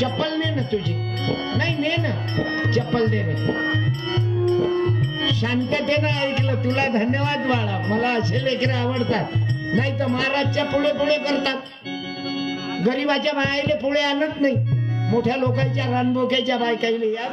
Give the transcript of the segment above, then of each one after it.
चप्पल ने ना तुझी नाही ने ना चप्पल दे रे. शांततेनं ऐकलं. तुला धन्यवाद बाळा. मला असे लेकरं आवडतात. नाही तर महाराजच्या पुढे पुढे करतात. गरीबाच्या बायाले पुढे आणत नाही. मोठ्या लोकांच्या रानबोक्याच्या बायकाईले या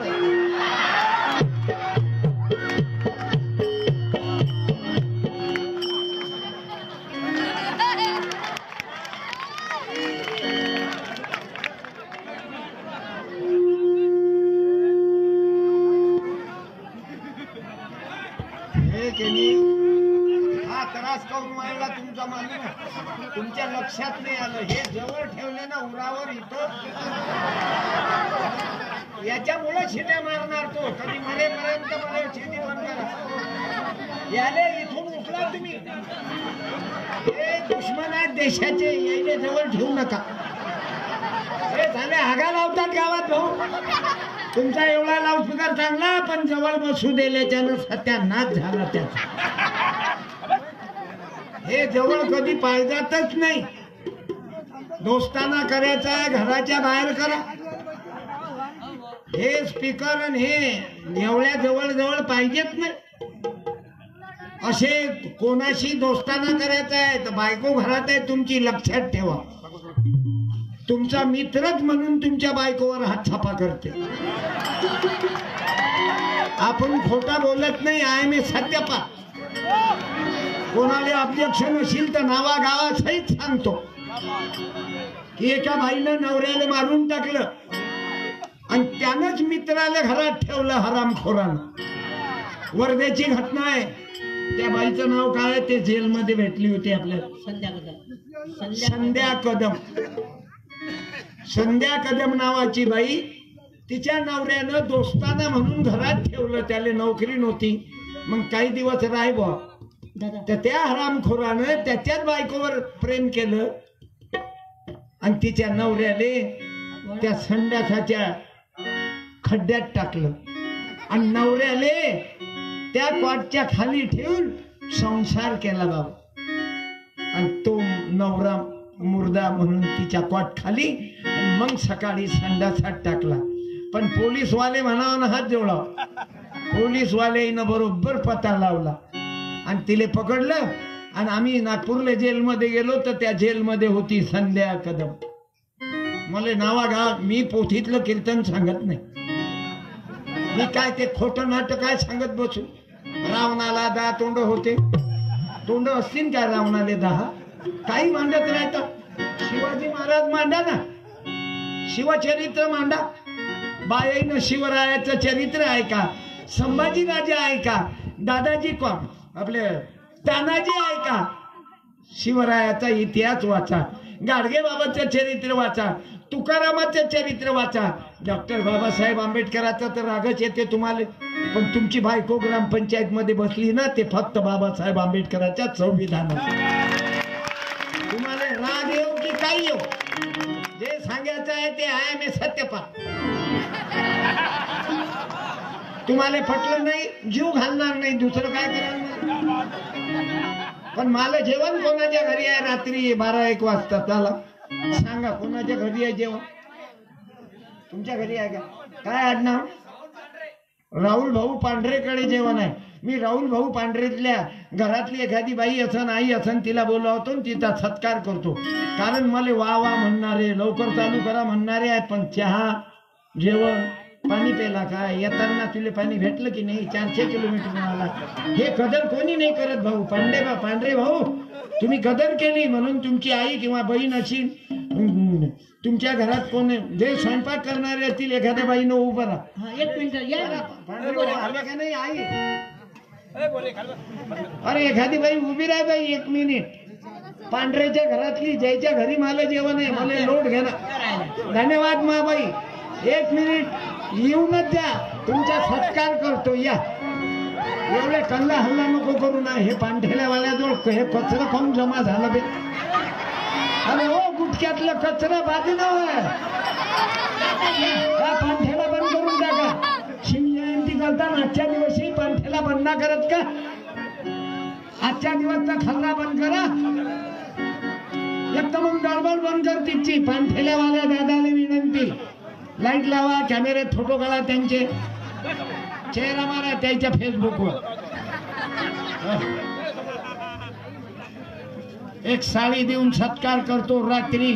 हा त्रास करून मारला तुमचा माणूस. तुमच्या लक्षात नाही आलं. हे जवळ ठेवले ना उरावर इथं. याच्यामुळे शिट्या मारणार तो. कधी मरेपर्यंत मला शेती बंद करा. याले इथून उठला तुम्ही. हे दुश्मन आहेत देशाचे. यायले जवळ ठेवू नका. हे झाले हागा लावतात गावात भाऊ. तुमचा एवढा लाऊडस्पीकर चांगला पण जवळ बसू दिल्याच्यानं सत्यानाश झाला त्याचा. हे जवळ कधी पाहिजातच नाही. दोस्ताना करायचा आहे घराच्या बाहेर करा. हे स्पीकर आणि हे एवढ्या जवळ जवळ पाहिजेत नाही. असे कोणाशी दोस्ताना करायचा आहे तर बायको घरात आहे तुमची लक्षात ठेवा. तुमचा मित्रच म्हणून तुमच्या बायकोवर हात छापा करते. आपण खोटा बोलत नाही. आहे मी सत्यपा. कोणाला ऑब्जेक्शन असेल तर नावा गावासहित सांगतो की एका बाईनं नवऱ्याला मारून टाकलं आणि त्यानंच मित्राला घरात ठेवलं हरामखोरानं. वर्ध्याची घटना आहे. त्या बाईचं नाव काय ते जेलमध्ये भेटली होती आपल्याला. संध्या कदम. संध्या कदम नावाची बाई. तिच्या नवऱ्यानं दोस्ताना म्हणून घरात ठेवलं. त्याला नोकरी नव्हती. मग काही दिवस राहायबा तर त्या हरामखोरानं त्याच्याच बायकोवर प्रेम केलं आणि तिच्या नवऱ्याले त्या संडासाच्या खड्ड्यात टाकलं आणि नवऱ्याले त्या कॉटच्या खाली ठेवून संसार केला बाबा. आणि तो नवरा मुर्दा म्हणून तिच्या कॉट खाली. मग सकाळी संडासात टाकला. पण पोलीसवाले म्हणावं हात जोडा. पोलीसवाल्यानं बरोबर पता लावला आणि तिले पकडलं. आणि आम्ही नागपूरला जेलमध्ये गेलो तर त्या जेलमध्ये होती संध्या कदम. मला नावा गाव मी पोथीतलं कीर्तन सांगत नाही. मी काय ते खोटं नाटक काय सांगत बसू. रावणाला 10 तोंड होते. तोंड असतील का रावणाले 10? काही मांडत राहतात. शिवाजी महाराज मांडा ना. शिवचरित्र मांडा. बाईनं शिवरायाचं चरित्र आहे का? संभाजी राजा आहे का? दादाजी कोण आपले तानाजी आहे का? शिवरायाचा इतिहास वाचा. गाडगे बाबाचं चरित्र वाचा. तुकारामाचं चरित्र वाचा. डॉक्टर बाबासाहेब आंबेडकरांचा तर रागच येते तुम्हाला. पण तुमची बायको ग्रामपंचायत मध्ये बसली ना ते फक्त बाबासाहेब आंबेडकरांच्या संविधानात. तुम्हाला राग येऊ की काही येऊ जे सांगायचं आहे ते आहे मी सत्यपा. तुम्हाला पटलं नाही जीव घालणार नाही. दुसरं काय करणार. पण मला जेवण कोणाच्या घरी आहे रात्री 12-1 वाजता त्याला सांगा. कोणाच्या घरी आहे जेवण? तुमच्या घरी आहे का? काय आडनाव? राहुल भाऊ पांढरेकडे जेवण आहे. मी राहुल भाऊ पांढरेतल्या घरातली एखादी बाई असन आई असन तिला बोलावतो आणि तिचा सत्कार करतो. कारण मला वा वा म्हणणारे लवकर चालू करा म्हणणारे आहेत. पण चहा जेवण पाणी पेला का? येताना तुले पाणी भेटलं की नाही? 400 किलोमीटर आला. हे कदर कोणी नाही करत भाऊ. पांढरे भाऊ तुम्ही कदर केली म्हणून तुमची आई किंवा बहीण अशी तुमच्या घरात कोण जे स्वयंपाक करणारे असतील एखाद्या बाईनं उभं राहा. 1 मिनिट आलं का नाही आई? अरे एखादी बाई उभी राह बाई 1 मिनिट. पांढऱ्याच्या घरातली ज्याच्या घरी मला जेवण आहे मला लोट घेणार. धन्यवाद मा बाई. 1 मिनिट येऊनच द्या. तुमचा सत्कार करतो या. एवढे कल्ला हल्ला नको करू ना. हे पांढऱ्यावाल्याजवळ हे कचरा खाऊन जमा झालं बे. अरे हो गुटक्यातलं कचरा बाजूला पांठ्याला बंद करून टाका. शिवजयंती करताना आजच्या दिवशी पांठ्याला बंद ना करत का? आजच्या दिवसचा खल्ला बंद करा. एक तर मग गडबड बंद कर तिची. पांठेल्यावाल्या दादाला विनंती लाईट लावा, कॅमेऱ्यात फोटो काढा त्यांचे, चेहरा मारा त्याच्या फेसबुकवर. एक साडी देऊन सत्कार करतो. रात्री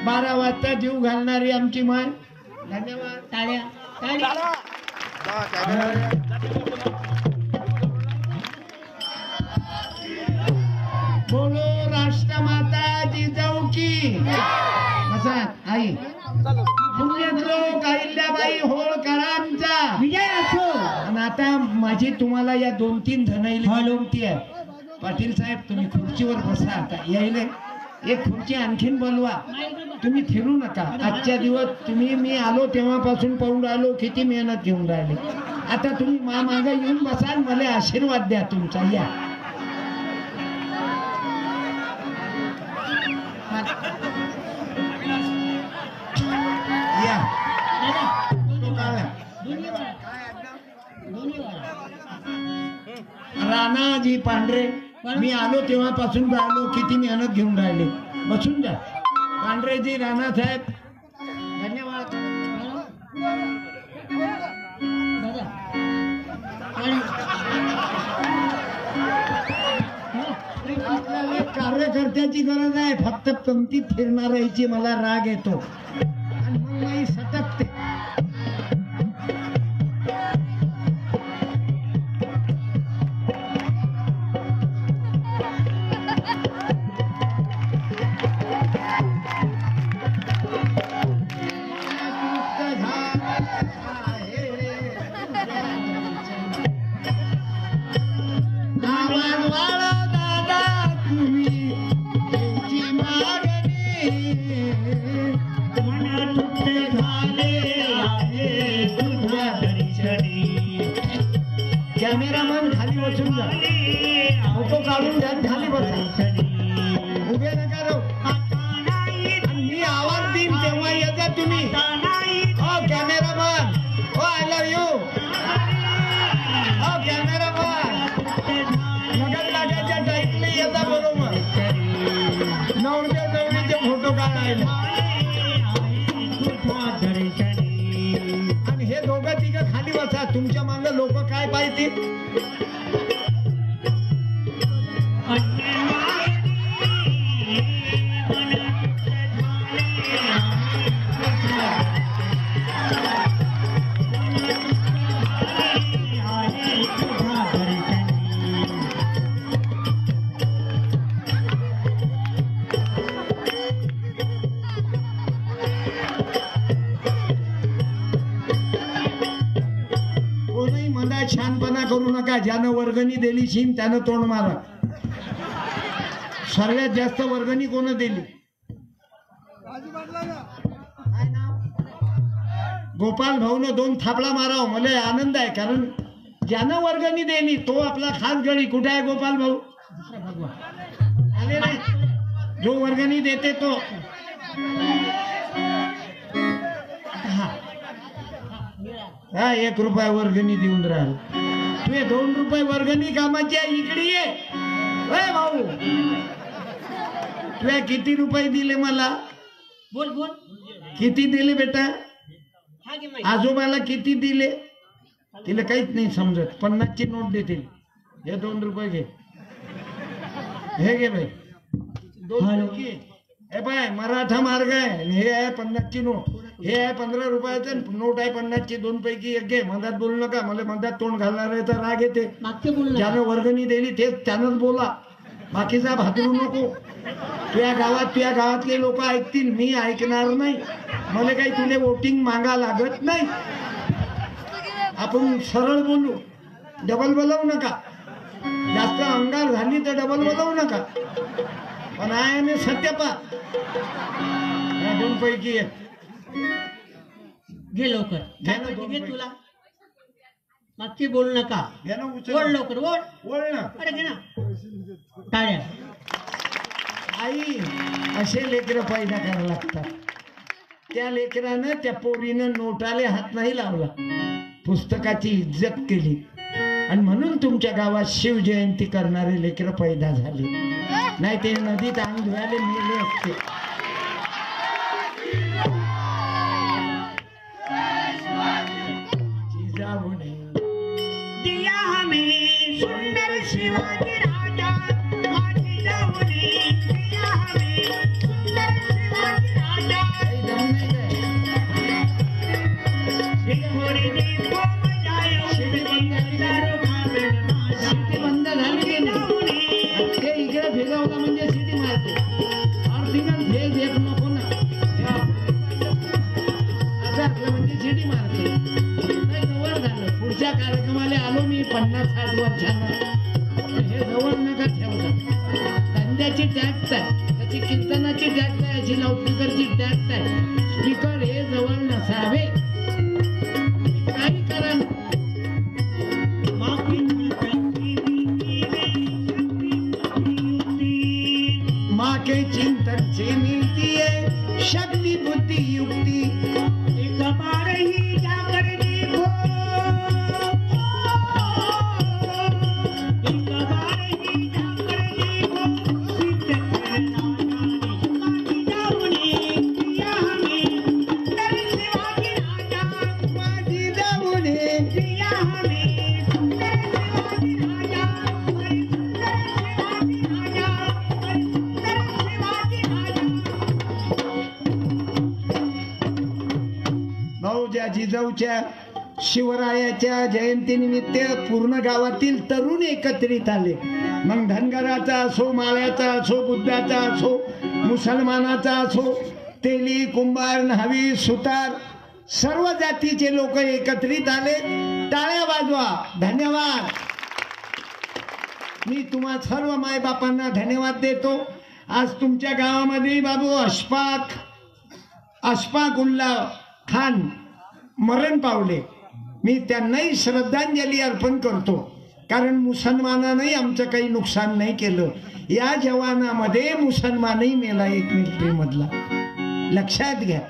12 वाजता जीव घालणारी आमची माय. धन्यवाद. टाळ्या टाळ्या. बोलो राष्ट्रमाता जिजाऊ की. कसा आई पुण्यश्लोक अहिल्याबाई होळकरांचा विजय असो. आणि आता माझी तुम्हाला या 2-3 धनाईली विनंती आहे. पाटील साहेब तुम्ही खुर्चीवर बसा. आता यायले एक खुर्ची आणखीन बोलवा. तुम्ही फिरू नका. आजच्या दिवस तुम्ही मी आलो तेव्हापासून पाहून राहिलो किती मेहनत घेऊन राहिले. आता तुम्ही मागे येऊन बसा, मला आशीर्वाद द्या तुमचा. या या राणाजी पांढरे, मी आलो तेव्हापासून राहिलो किती मेहनत घेऊन राहिले. बसून जा. पांढरेजी, राणा साहेब धन्यवाद. आपल्याला कार्यकर्त्याची गरज आहे. फक्त पंक्तीत फिरणाऱ्याची मला राग येतो आणि मग मी सटकते. कॅमेरामन खाली बसून जा. फोटो काढून द्या. खाली बसा. उभे नका राहू. मी आवाज देईन तेव्हा येता तुम्ही. हो कॅमेरामन. हो आय लव्ह यू. हो कॅमेरामन. लगन लागायच्या टाईपने येता बरोबर. नवरीचे फोटो काढायला. आणि हे दोघं तिघं खाली बसा. तुमच्या मागे लोक काय पाहिजे. छानपणा करू नका. ज्यानं वर्गणी दिली शिन त्यानं तोंड मारा. सर्वात जास्त वर्गणी कोण दिली. गोपाल भाऊनं 2 थापडा माराव. मला आनंद आहे कारण ज्यानं वर्गणी दिली तो आपला खास गडी. कुठे आहे गोपाल भाऊ. आले नाही. जो वर्गणी देते तो. हा 1 रुपया वर्गणी देऊन राहिल. तुझे 2 रुपये वर्गणी कामाची आहे. इकडे ये भाऊ. तुझ्या किती रुपये दिले मला. बोल बोल. किती दिले बेटा. आजोबाला किती दिले. तिला काहीच नाही समजत. 50ची नोट देतील. हे 2 रुपये घे. हे घे भाई. 2 रुपये. हे पाय मराठा मार्ग आहे. हे आहे 50ची नोट. हे आहे 15 रुपयाचं नोट आहे 50ची. 2 पैकी एक घे. मधात बोलू नका. मला मधात तोंड घालणार आहे तर राग येते. ज्यानं वर्गणी दिली तेच त्यानंच बोला. बाकीचा भादरू नको. तुझ्या गावातले लोक ऐकतील. मी ऐकणार नाही. मला काही तुले वोटिंग मागा लागत नाही. आपण सरळ बोलू. डबल बोलवू नका. जास्त अंगार झाली तर डबल बोलवू नका. पण आहे सत्यपा. 2 पैकी एक घे लवकर. घे तुला मागची बोलू नका. घे ना. ओढ लवकर. ओढ ना. अरे घे ना. टाळ्या. आई असे लेकरं पैदा करायला लागतात. त्या लेकरानं त्या पोरीनं नोटाले हात नाही लावला. पुस्तकाची इज्जत केली आणि म्हणून तुमच्या गावात शिवजयंती करणारे लेकरं पैदा झाले. नाही ते नदीत अंग धुवायला मेले असते. बंद झाली की नाही ते इकडे फिरवला म्हणजे सिटी मारते ऑरिजिनल फेज एक नको ना असं असलं म्हणजे सिटी मारते. जवळ झालं पुढच्या कार्यक्रमाला आलो मी 50-60 वर्षांना हे जवळ नका ठेवता. धंद्याची टॅक्स आहे त्याची कीर्तनाची टॅक्स आहे याची लाऊडस्पीकरची टॅक्स आहे. स्पीकर हे जवळ नसावे काही करा. माँ के चिंतन से मिलती है शक्ति बुद्धि युक्ति. एक बार ही जाकर देखो एक बार ही जाकर देखो सिद्ध करना माटी जाऊने दिया हमें सुंदर शिवाजी राजा. माटी जाऊने दिया हमें सुंदर शिवाजी राजा. सुंदर शिवाजी राजा. भाऊजा जिजाऊच्या शिवरायाच्या जयंतीनिमित्त पूर्ण गावातील तरुण एकत्रित आले. मग धनगराचा असो, माळ्याचा असो, बुद्धाचा असो, मुसलमानाचा असो, तेली, कुंभार, न्हावी, सुतार सर्व जातीचे लोक एकत्रित आले. टाळ्या वाजवा. धन्यवाद. मी तुम्हा सर्व मायबापांना धन्यवाद देतो. आज तुमच्या गावामध्ये बाबू अशफाक उल्ला खान मरण पावले. मी त्यांनाही श्रद्धांजली अर्पण करतो कारण मुसलमानांनी आमचं काही नुकसान नाही केलं. या जवानामध्ये मुसलमानही मेला एक मिलिटरी मधला. लक्षात घ्या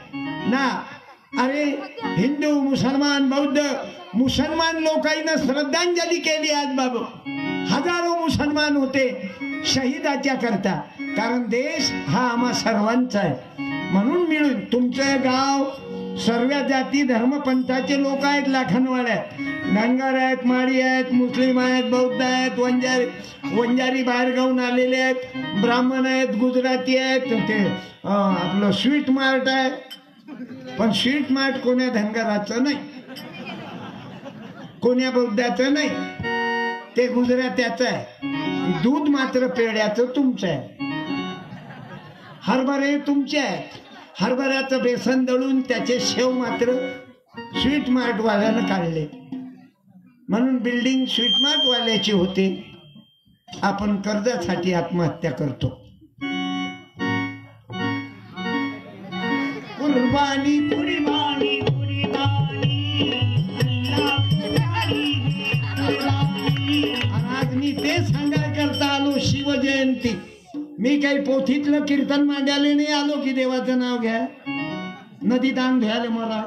ना. अरे हिंदू मुसलमान बौद्ध मुसलमान लोकांना श्रद्धांजली केली. आज बाबू हजारो मुसलमान होते शहीदाच्या करता कारण देश हा आम्हा सर्वांचा आहे. म्हणून मिळून तुमचं गाव सर्व जाती धर्मपंथाचे लोक आहेत. लाखनवाड्यात धनगर आहेत, माळी आहेत, मुस्लिम आहेत, बौद्ध आहेत, वंजारी बाहेर गावून आलेले आहेत, ब्राह्मण आहेत, गुजराती आहेत. ते आपलं स्वीट मार्ट आहे पण स्वीट मार्ट कोण्या धनगराचं नाही, कोण्या बौद्धाचं नाही, ते गुजरात्याचं आहे. दूध मात्र पेड्याचं तुमचं आहे. हरभरे तुमचे आहेत. हरभऱ्याचं बेसन दळून त्याचे शेव मात्र स्वीट मार्ट वाल्यानं काढले. म्हणून बिल्डिंग स्वीट मार्ट वाल्याची होते. आपण कर्जासाठी आत्महत्या करतो. कुर्बानी कुर्बानी कुर्बानी आज मी ते सांगायला करता आलो शिवजयंती. मी काही पोथीतलं कीर्तन मांडायला नाही आलो की देवाचं नाव घ्या. नदीत आंघोळ घ्यायला मला.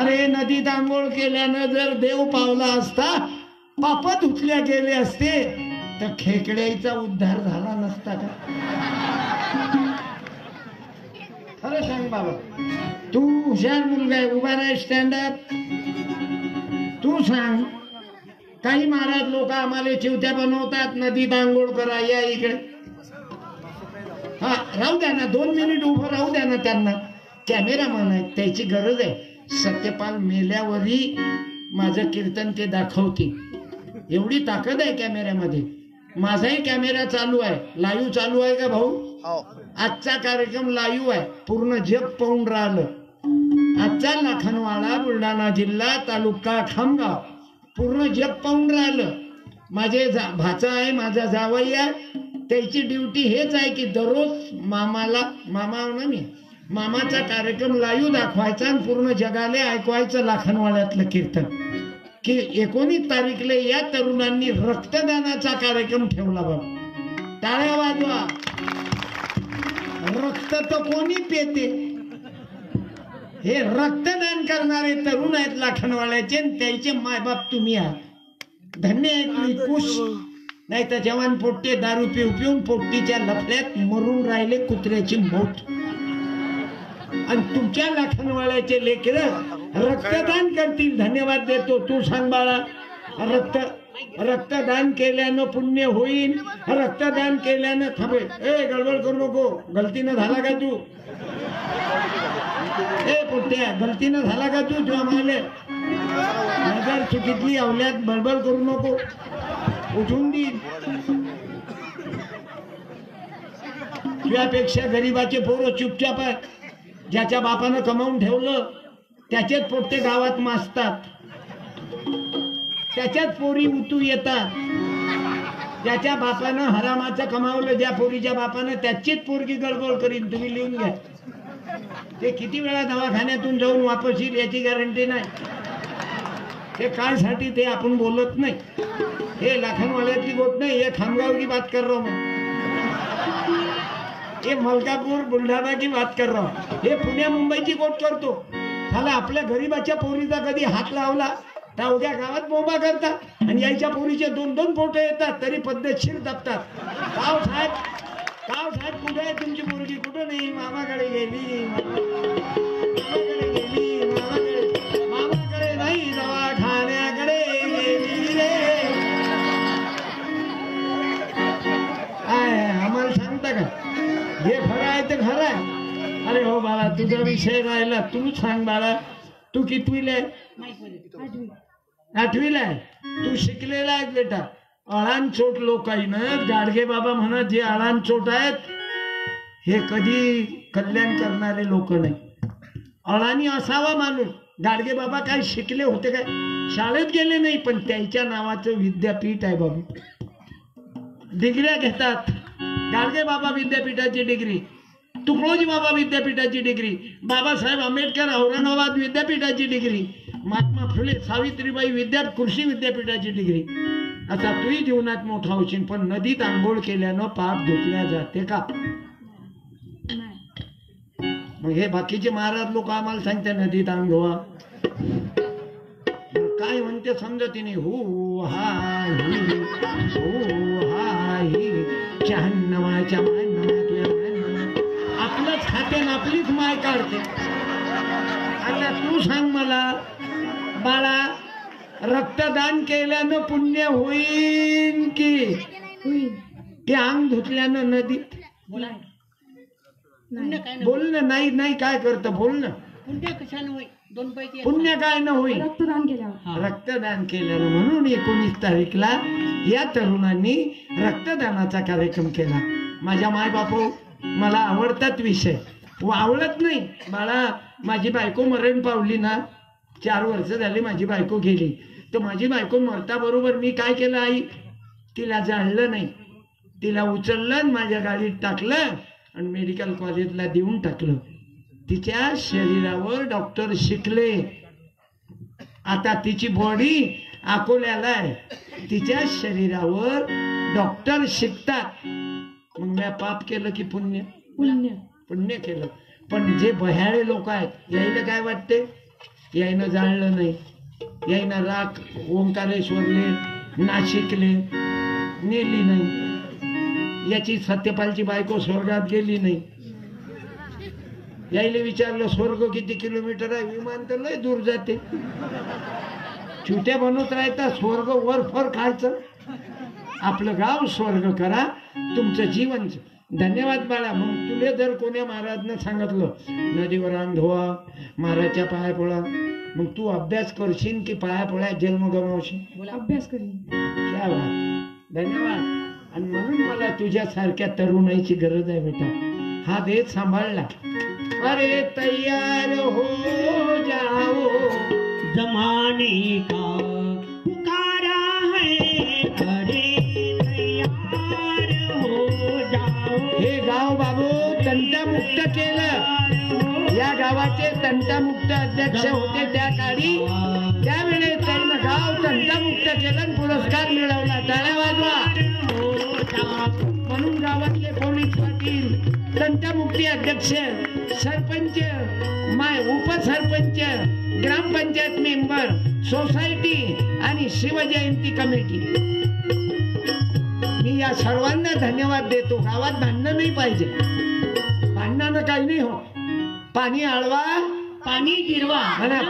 अरे नदीत आंघोळ केल्यानं जर देव पावला असता, पाप धुतल्या गेले असते तर खेकड्याचा उद्धार झाला नसता का? खरं सांग बाबा. तू हुशार मुलगा आहे. उभा राह. Stand up. तू सांग. काही महाराज लोक आम्हाला चिवत्या बनवतात. नदीत आंघोळ करा या इकडे. हा राहू द्या ना 2 मिनिट उभं राहू द्या ना. त्यांना कॅमेरामन आहे त्याची गरज आहे. सत्यपाल मेल्यावरही माझं कीर्तन ते दाखवतील एवढी ताकद आहे कॅमेऱ्यामध्ये. माझाही कॅमेरा चालू आहे. लाईव्ह चालू आहे का भाऊ? आजचा कार्यक्रम लाईव्ह आहे. पूर्ण जग पाहून राहिलं. आजचा लाखनवाडा बुलढाणा जिल्हा तालुका खामगाव पूर्ण जग पाहून राहिलं. माझे भाचा आहे, माझा जावई आहे. त्याची ड्युटी हेच आहे की दररोज मामाचा कार्यक्रम लाईव्ह दाखवायचा आणि पूर्ण जगाला ऐकवायचं लाखनवाड्यातलं कीर्तन. की 19 तारीखला या तरुणांनी रक्तदानाचा कार्यक्रम ठेवला. बाबा टाळ्या वाजवा. रक्त तर कोणी पेते. हे रक्तदान करणारे तरुण आहेत लाखनवाड्याचे. त्याचे मायबाप तुम्ही आहात. धन्य आहे तुम्ही. कुश नाही तर जवान पोट्टे दारू पिऊन पोट्टीच्या लफड्यात मरून राहिले कुत्र्याची मोठ. आणि तुमच्या लाखनवाड्याचे लेकर रक्तदान करतील. धन्यवाद देतो. तू सांग बाळा. रक्त रक्तदान केल्यानं पुण्य होईल, रक्तदान केल्यानं थांबे. ए गडबड करू नको, गलतीनं झाला का तू? ए पुट्या, गलतीनं झाला का तू? तुझ्या मायले नजर चुकीतली आवल्यात बडबड करू नको, उठून देईल. तुझ्यापेक्षा गरीबाचे पोरं चुपचाप आहेत. ज्याच्या बापानं कमावून ठेवलं त्याचेच पोट्टे गावात माजतात, त्याच्याच पोरी उतू येतात. ज्याच्या बापानं हरामाचं कमावलं, ज्या पोरीच्या बापानं, त्याचीच पोरगी गडबड करीन. तुम्ही लिहून घ्या. ते किती वेळा दवाखान्यातून जाऊन वापस येईल याची गॅरंटी नाही. ते काय साठी ते आपण बोलत नाही. हे लाखनवाड्यातली गोष्ट नाही, हे खामगाव की बात कर रहा हूं मैं, हे मलकापूर बुलढाणा की बात कर रहा हूं. हे पुण्या मुंबईची गोष्ट करतो. झाला आपल्या गरीबाच्या पोरीचा कधी हात लावला तर उद्या गावात बोंबा करतात आणि यायच्या पोरीचे 2-2 फोटो येतात तरी पद्धतशीर जपतात. काव साहेब कुठे आहे तुमची पोरगी? कुठं नाही, मामाकडे गेली, मामाकडे नाही, दवाखान्याकडे गेली रे. आम्हाला सांगता का? जे खरं आहे ते खरं आहे. अरे हो बाळा, तुझा विषय राहिला, तू सांग बाळा, तू कितवीला आहे? 8वीला आहे. तू शिकलेला आहे बेटा. अळांचोट लोक आहे ना, गाडगे बाबा म्हणत, जे अळांचोट आहेत हे कधी कल्याण करणारे लोक नाही. अळानी असावा माणूस. गाडगे बाबा काय शिकले होते काय? शाळेत गेले नाही, पण त्यांच्या नावाचं विद्यापीठ आहे बाबू. डिग्र्या घेतात. गाडगे बाबा विद्यापीठाची डिग्री, तुकडोजी बाबा विद्यापीठाची डिग्री, बाबासाहेब आंबेडकर औरंगाबाद विद्यापीठाची डिग्री, महात्मा फुले सावित्रीबाई कृषी विद्यापीठाची डिग्री. आता तूही जीवनात मोठा होशील, पण नदीत आंघोळ केल्यानं पाप धुतल्या जाते का? मग हे बाकीचे महाराज लोक आम्हाला सांगते नदीत आंघोळा, काय म्हणते समजत नाही. हो हा ही 96च्या आपलंच खाते ना आपलीच माय काढते. आता तू सांग मला बाळा, रक्तदान केल्यानं पुण्य होईल की ते अंग धुतल्यानं नदीत? बोल ना. नाही काय करतं, बोल ना. पुण्य कशानं होईल? 2 पैकी पुण्य काय न होईल? रक्तदान केल्यानं. म्हणून 19 तारीखला या तरुणांनी रक्तदानाचा कार्यक्रम केला. माझ्या माय बापू मला आवडतात विषय, आवडत नाही बाळा. माझी बायको मरण पावली ना, 4 वर्ष झाली माझी बायको गेली. तर माझी बायको मरता बरोबर मी काय केलं आई? तिला जाणलं नाही, तिला उचललं आणि माझ्या गाडीत टाकलं आणि मेडिकल कॉलेजला देऊन टाकलं. तिच्या शरीरावर डॉक्टर शिकले. आता तिची बॉडी अकोल्याला आहे, तिच्या शरीरावर डॉक्टर शिकतात. मग मी पाप केलं की पुण्य? पुण्य केलं. पण जे बह्याळे लोक आहेत यायला काय वाटते? यायनं जाणलं नाही, यायनं राख ओंकारेश्वरले नाशिकले नेली नाही, याची सत्यपालची बायको स्वर्गात गेली नाही. यायला विचारलं स्वर्ग किती किलोमीटर आहे? विमान तर लय दूर जाते. चुट्या बनवत राहता, स्वर्ग वर फर खायचं. आपलं गाव स्वर्ग करा, तुमचं जीवन. धन्यवाद बाळा. मग तुले जर कोण्या महाराजनं सांगितलं नदीवर अंग धुवा, महाराजच्या पाया पडा, मग तू अभ्यास करशील की पाया पडा जन्म गमावशील? अभ्यास करीन. क्या बात, धन्यवाद. आणि म्हणून मला तुझ्यासारख्या तरुणाईची गरज आहे बेटा. हा देश सांभाळला. अरे तैयार हो जाओ, जमाने का पुकारा है, अरे तैयार हो जाओ. हे गाव बाबू तंटामुक्त केलं. या गावाचे तंटामुक्त अध्यक्ष होते त्या काळी. त्यावेळेस त्यांना गाव तंटामुक्त केलं आणि पुरस्कार मिळवला. टाळ्या वाजवा. म्हणून गावातले पोलीस पाटील, तंटामुक्ती अध्यक्ष, सरपंच, उपसरपंच, ग्रामपंचायत मेंबर, सोसायटी आणि शिवजयंती कमिटी, मी या सर्वांना धन्यवाद देतो. गावात भांडणं नाही पाहिजे. भांडणानं काही नाही हो. पाणी अडवा, पाणी जिरवा.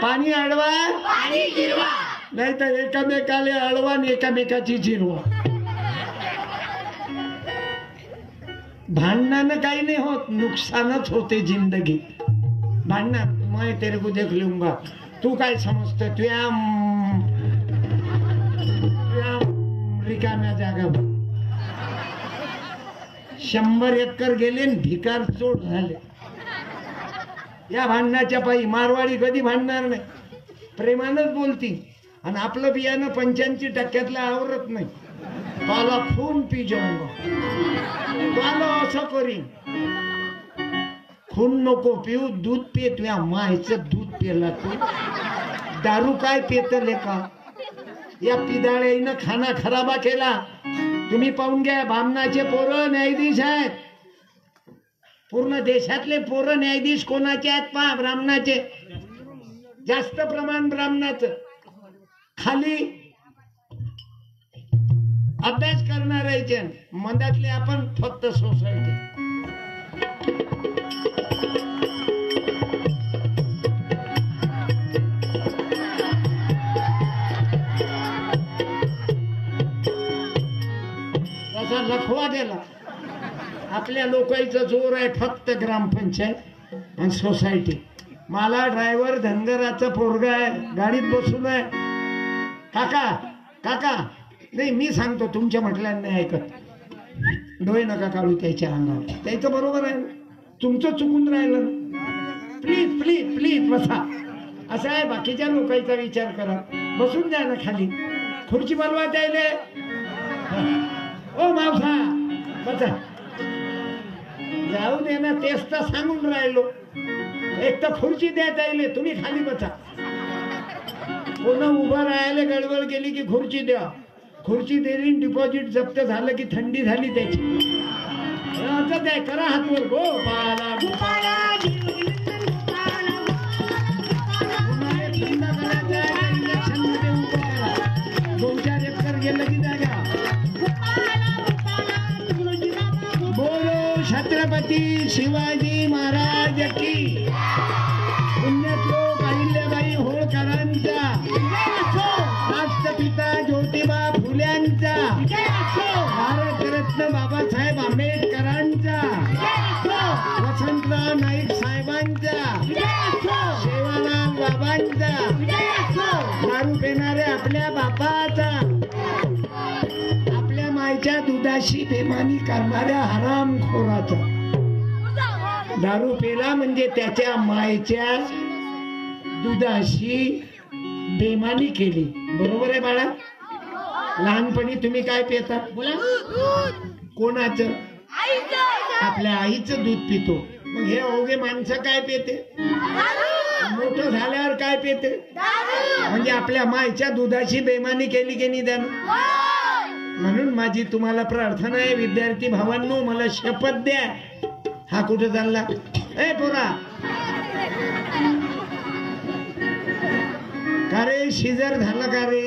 पाणी अडवा, पाणी जिरवा. नाही तर एकामेकाले अळवा आणि एकामेकाची जिरवा. भांडणानं काही नाही होत, नुकसानच होते जिंदगीत. भांडण मैं तेरे को देख लूंगा, तू काय समजत, तुया रिकाम्या जागा. 100 एकर गेले आणि भिकार चोट झाले या भांडणाच्या पायी. मारवाडी कधी भांडणार नाही, प्रेमानच बोलती. आणि आपलं बियाणं 85% आवरत नाही. पाला खून पी जाऊंगा, पाला असं करीन. खून नको पिऊ, दूध पे. तुया मायचं दूध पेला तू. दारू काय पेतले का? या पिदाळेनं खाना खराबा केला. तुम्ही पाहून घ्या, बामणाचे पोरं न्यायाधीश आहेत. पूर्ण देशातले पोरं न्यायाधीश कोणाचे आहेत पहा, ब्राह्मणाचे. जास्त प्रमाण ब्राह्मणाचं. खाली अभ्यास करणाऱ्याचे, मधातले आपण फक्त सोसायटी. तसा लखवा गेला. आपल्या लोकांचा जोर आहे फक्त ग्रामपंचायत आणि सोसायटी. मला ड्रायव्हर धनगराचा पोरगा आहे, गाडीत बसून आहे. काका काका, नाही मी सांगतो, तुमच्या म्हटल्याने नाही ऐकत. डोळे नका काढू त्याच्या अंगावर. त्याचं बरोबर आहे, तुमचं चुकून राहिलं. प्लीज प्लीज प्लीज बसा. असं आहे, बाकीच्या लोकांचा विचार करा. बसून द्या ना खाली, खुर्ची बोलवा द्यायले. ओ मावसा बसा. जाऊ दे ना, तेच तर सांगून राहिलो. एक तर खुर्ची द्या त्याले, तुम्ही खाली बसा. कोण उभं राहायला गडबड केली की खुर्ची द्या. खुर्ची दिली, डिपॉझिट जप्त झालं की थंडी झाली त्याची. आता द्या, करा हातवर. गोपाला गोपाला इलेक्शन मध्ये उभं करा. 2-4 एकर गेलं की जागा. बोलो छत्रपती शिवाजी महाराज की. पुण्यश्लोक अहिल्याबाई होळकरांचा, राष्ट्रपिता ज्योतिबा फुल्यांचा, भारतरत्न बाबासाहेब आंबेडकरांचा, वसंतराव नाईक साहेबांचा, सेवालाल बाबांचा, दारू पिणारे आपल्या बापाचा, आपल्या मायच्या दुधाशी बेमानी करणाऱ्या हरामखोराचा. दारू पेला म्हणजे त्याच्या मायच्या दुधाशी बेमानी केली. बरोबर आहे बाळा? लहानपणी तुम्ही काय पिता? बोला. कोणाचं? आपल्या आईचं दूध पितो. मग हे अवघे माणसं काय पिते? मोठं झाल्यावर काय पिते? म्हणजे आपल्या मायच्या दुधाशी बेमानी केली की नाही त्यानं? म्हणून माझी तुम्हाला प्रार्थना आहे, विद्यार्थी भावांनो, मला शपथ द्या. हा कुठे चालला? ए पोरा, का रे शिजर झालं का रे?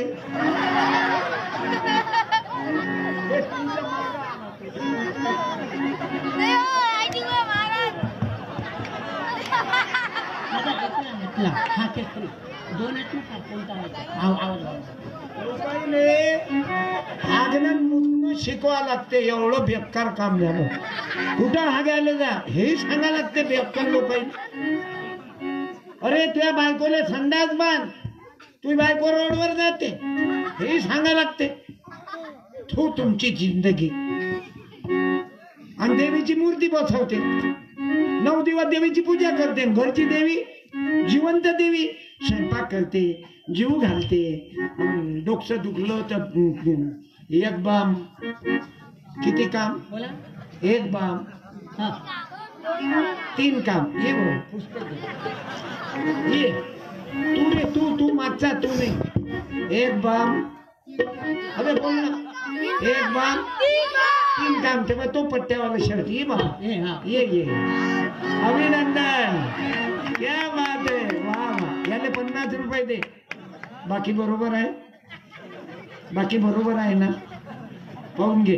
हागणं मुद्दून शिकवा लागते. एवढं बेकार काम झालं. कुठं हागायला जा हे सांगा लागते बेकार लोकांनी. अरे तुझ्या बायकोला संडास बांध, तुझी बायको रोडवर जाते हे सांगा लागते. तो तुमची जिंदगी. आणि देवीची मूर्ती बसवते, 9 दिवस देवीची पूजा करते. घरची देवी जिवंत देवी स्वयंपाक करते, जीव घालते. डोकं दुखलं तर एक बाम. किती काम? 1 बाम 3 काम. ये बघ पुस्तक ये. तू रे, तू मागचा, तू नाही. 1 बाम. अरे बोल ना. 1 बाम 3 काम. तेव्हा तो पट्ट्यावाला शर्ट. ये बाबा, ये अभिनंदन. क्या बात आहे. वा वा. याले 50 रुपये दे. बाकी बरोबर आहे? बाकी बरोबर आहे ना? पाहून घे.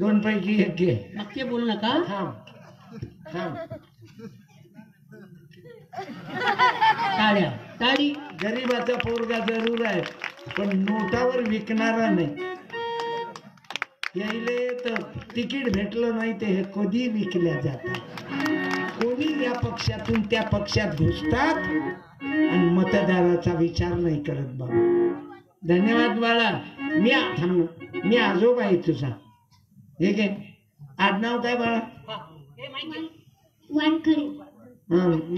2 पैकी 1 घे. नक्की बोलू नका. थांब थांब. टाळ्या टाळी. गरीबाचा पोरगा जरूर आहे पण नोटावर विकणारा नाही. यायले तर तिकीट भेटलं नाही ते हे कधी विकल्या जातात. कोणी या पक्षातून त्या पक्षात घुसतात आणि मतदाराचा विचार नाही करत. बाबा धन्यवाद बाळा. मी आजोबा आहे तुझा. ठीक आहे. आडनाव काय बाळा?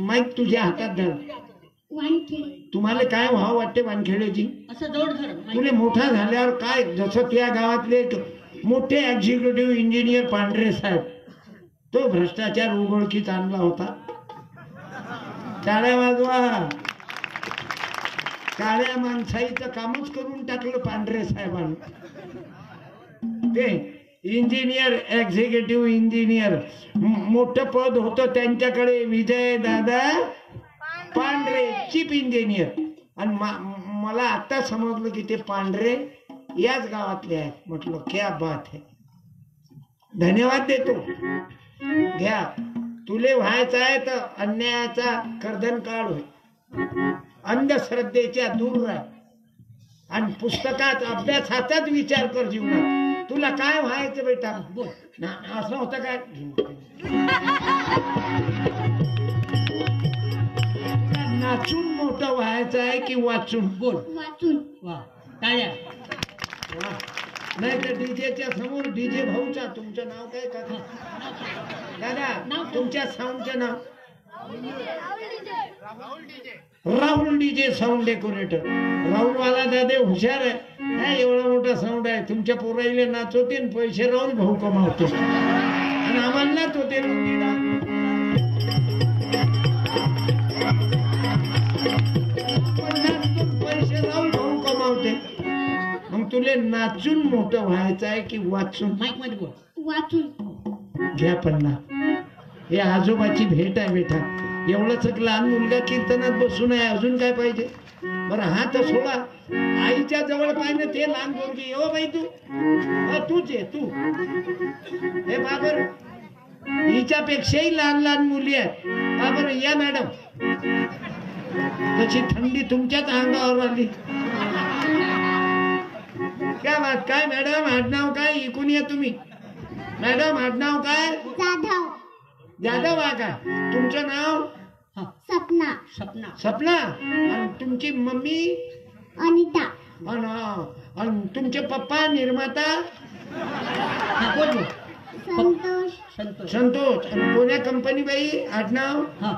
माईक तुझ्या हातात धर. तुम्हाला काय व्हावं वाटते वानखेडेची? असं जोड धर. तुले मोठा झाल्यावर काय, जसं तुझ्या गावातले मोठे एक्झिक्युटिव्ह इंजिनियर पांढरे साहेब, तो भ्रष्टाचार उघडकीत आणला होता. टाळ्या वाजवा. काळ्या माणसाईचं कामच करून टाकलं पांढरे साहेबांनी. ते इंजिनियर, एक्झिक्युटिव्ह इंजिनियर, मोठं पद होतं त्यांच्याकडे. विजय दादा पांढरे चीफ इंजिनियर. आणि मला आता समजलं की ते पांढरे याच गावातले आहेत. म्हटलं क्या बात है. धन्यवाद देतो. घ्या. तुले व्हायचं आहे तर अन्यायाचा कर्दन काढ होय. अंधश्रद्धेच्या दूर राह आणि पुस्तकात अभ्यासाचाच विचार कर जीवनात. तुला काय व्हायचं बेटा? बोल ना. असं होतं काय? नाचून मोठं व्हायचं आहे की वाचून? बोल. वाचून. वा टाळ्या. नाही तर डीजेच्या समोर डीजे भाऊचा. तुमचं नाव काय का दादा? तुमच्या साऊंडचं नाव? Rahul DJ sound decorator. Rahul वाला दादे हुशार आहे. एवढा मोठा साऊंड आहे. तुमच्या पोराईले नाचवते आणि पैसे राहुल भाऊ कमावतो आणि आम्हाला नाचवते. पैसे राहुल भाऊ कमावते. मग तुले नाचून मोठं व्हायचं आहे की वाचून? माईक मध्ये बोल. वाचून. घ्या पन्ना. हे आजोबाची भेट आहे बेटा. एवढंच एक लहान मुलगा कीर्तनात बसून आहे. अजून काय पाहिजे? बरं हात सोडा. आईच्या जवळ पाहिजे ते लहान पोरगी. हो बाई तू, तूच आहे तू. हे बाबर हिच्यापेक्षाही लहान लहान मुली आहेत. बाबर या मॅडम. तशी थंडी तुमच्याच अंगावर आली. काय बात? काय मॅडम आडनाव काय? इकून या तुम्ही. मॅडम आडनाव काय? जाधव. जाधव आहे का? तुमचं नाव? सपना. सपना. सपना. आणि तुमची मम्मी? अनिता. आणि तुमचे पप्पा निर्माता? बोल बोल. संतोष. संतोष. संतोष. आणि कोण्या कंपनी बाई? आडनाव? हा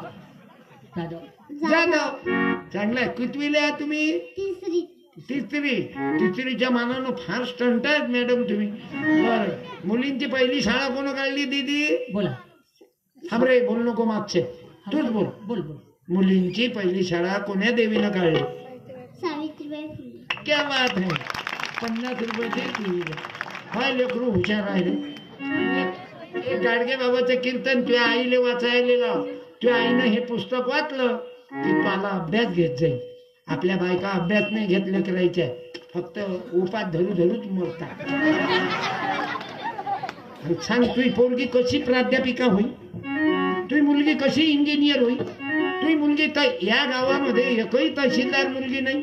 जाधव. जाधव. चांगला आहे. कितवीला आहे तुम्ही? तिसरी. तिसरीच्या मानानं फार स्टंट आहेत मॅडम तुम्ही. बरं मुलींची पहिली शाळा कोण काढली दीदी? बोला. थांब रे, बोल नको मागचे. तूच बोल. बोल बोल. मुलींची पहिली शाळा कोण्या देवीनं काढली? सावित्रीबाई फुले. क्या बात है. 50 रुपयाची टीव्ही. हाय लेकरू हुशार आहे रे. एक गाडगे बाबाचं कीर्तन तुझ्या आईले वाचायला लाव. तुझ्या आईनं हे पुस्तक वाचलं की तुला अभ्यास घेत जाईल. आपल्या बायका अभ्यास नाही घेतलं करायच्या, फक्त उपात धरू धरूच मरतात. सांग तुझी पोरगी कशी प्राध्यापिका होईल? तुझी मुलगी कशी इंजिनियर होईल? तुझी मुलगी या गावामध्ये एकही तहसीलदार मुलगी नाही,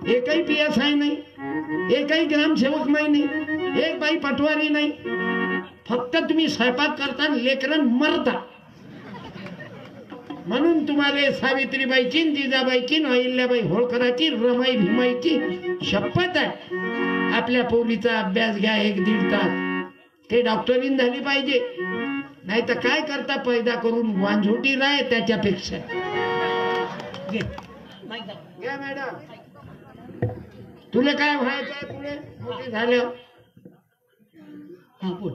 एकही PSI नाही, एकही ग्रामसेवक नाही, एक बाई पटवारी नाही. फक्त तुम्ही स्वयंपाक करता, लेकरं मरता. म्हणून तुम्हाला सावित्रीबाईची, जिजाबाईची, अहिल्याबाई होळकराची, रमाई भीमाईची शपथ आहे. आपल्या पोरीचा अभ्यास घ्या 1-1.5 तास. ते डॉक्टरीन झाली पाहिजे, नाही तर काय करता पैदा करून वांझोटी राय त्याच्यापेक्षा. घ्या मॅडम. तुला काय व्हायचं पुढे मोठे झालं? हा बोल.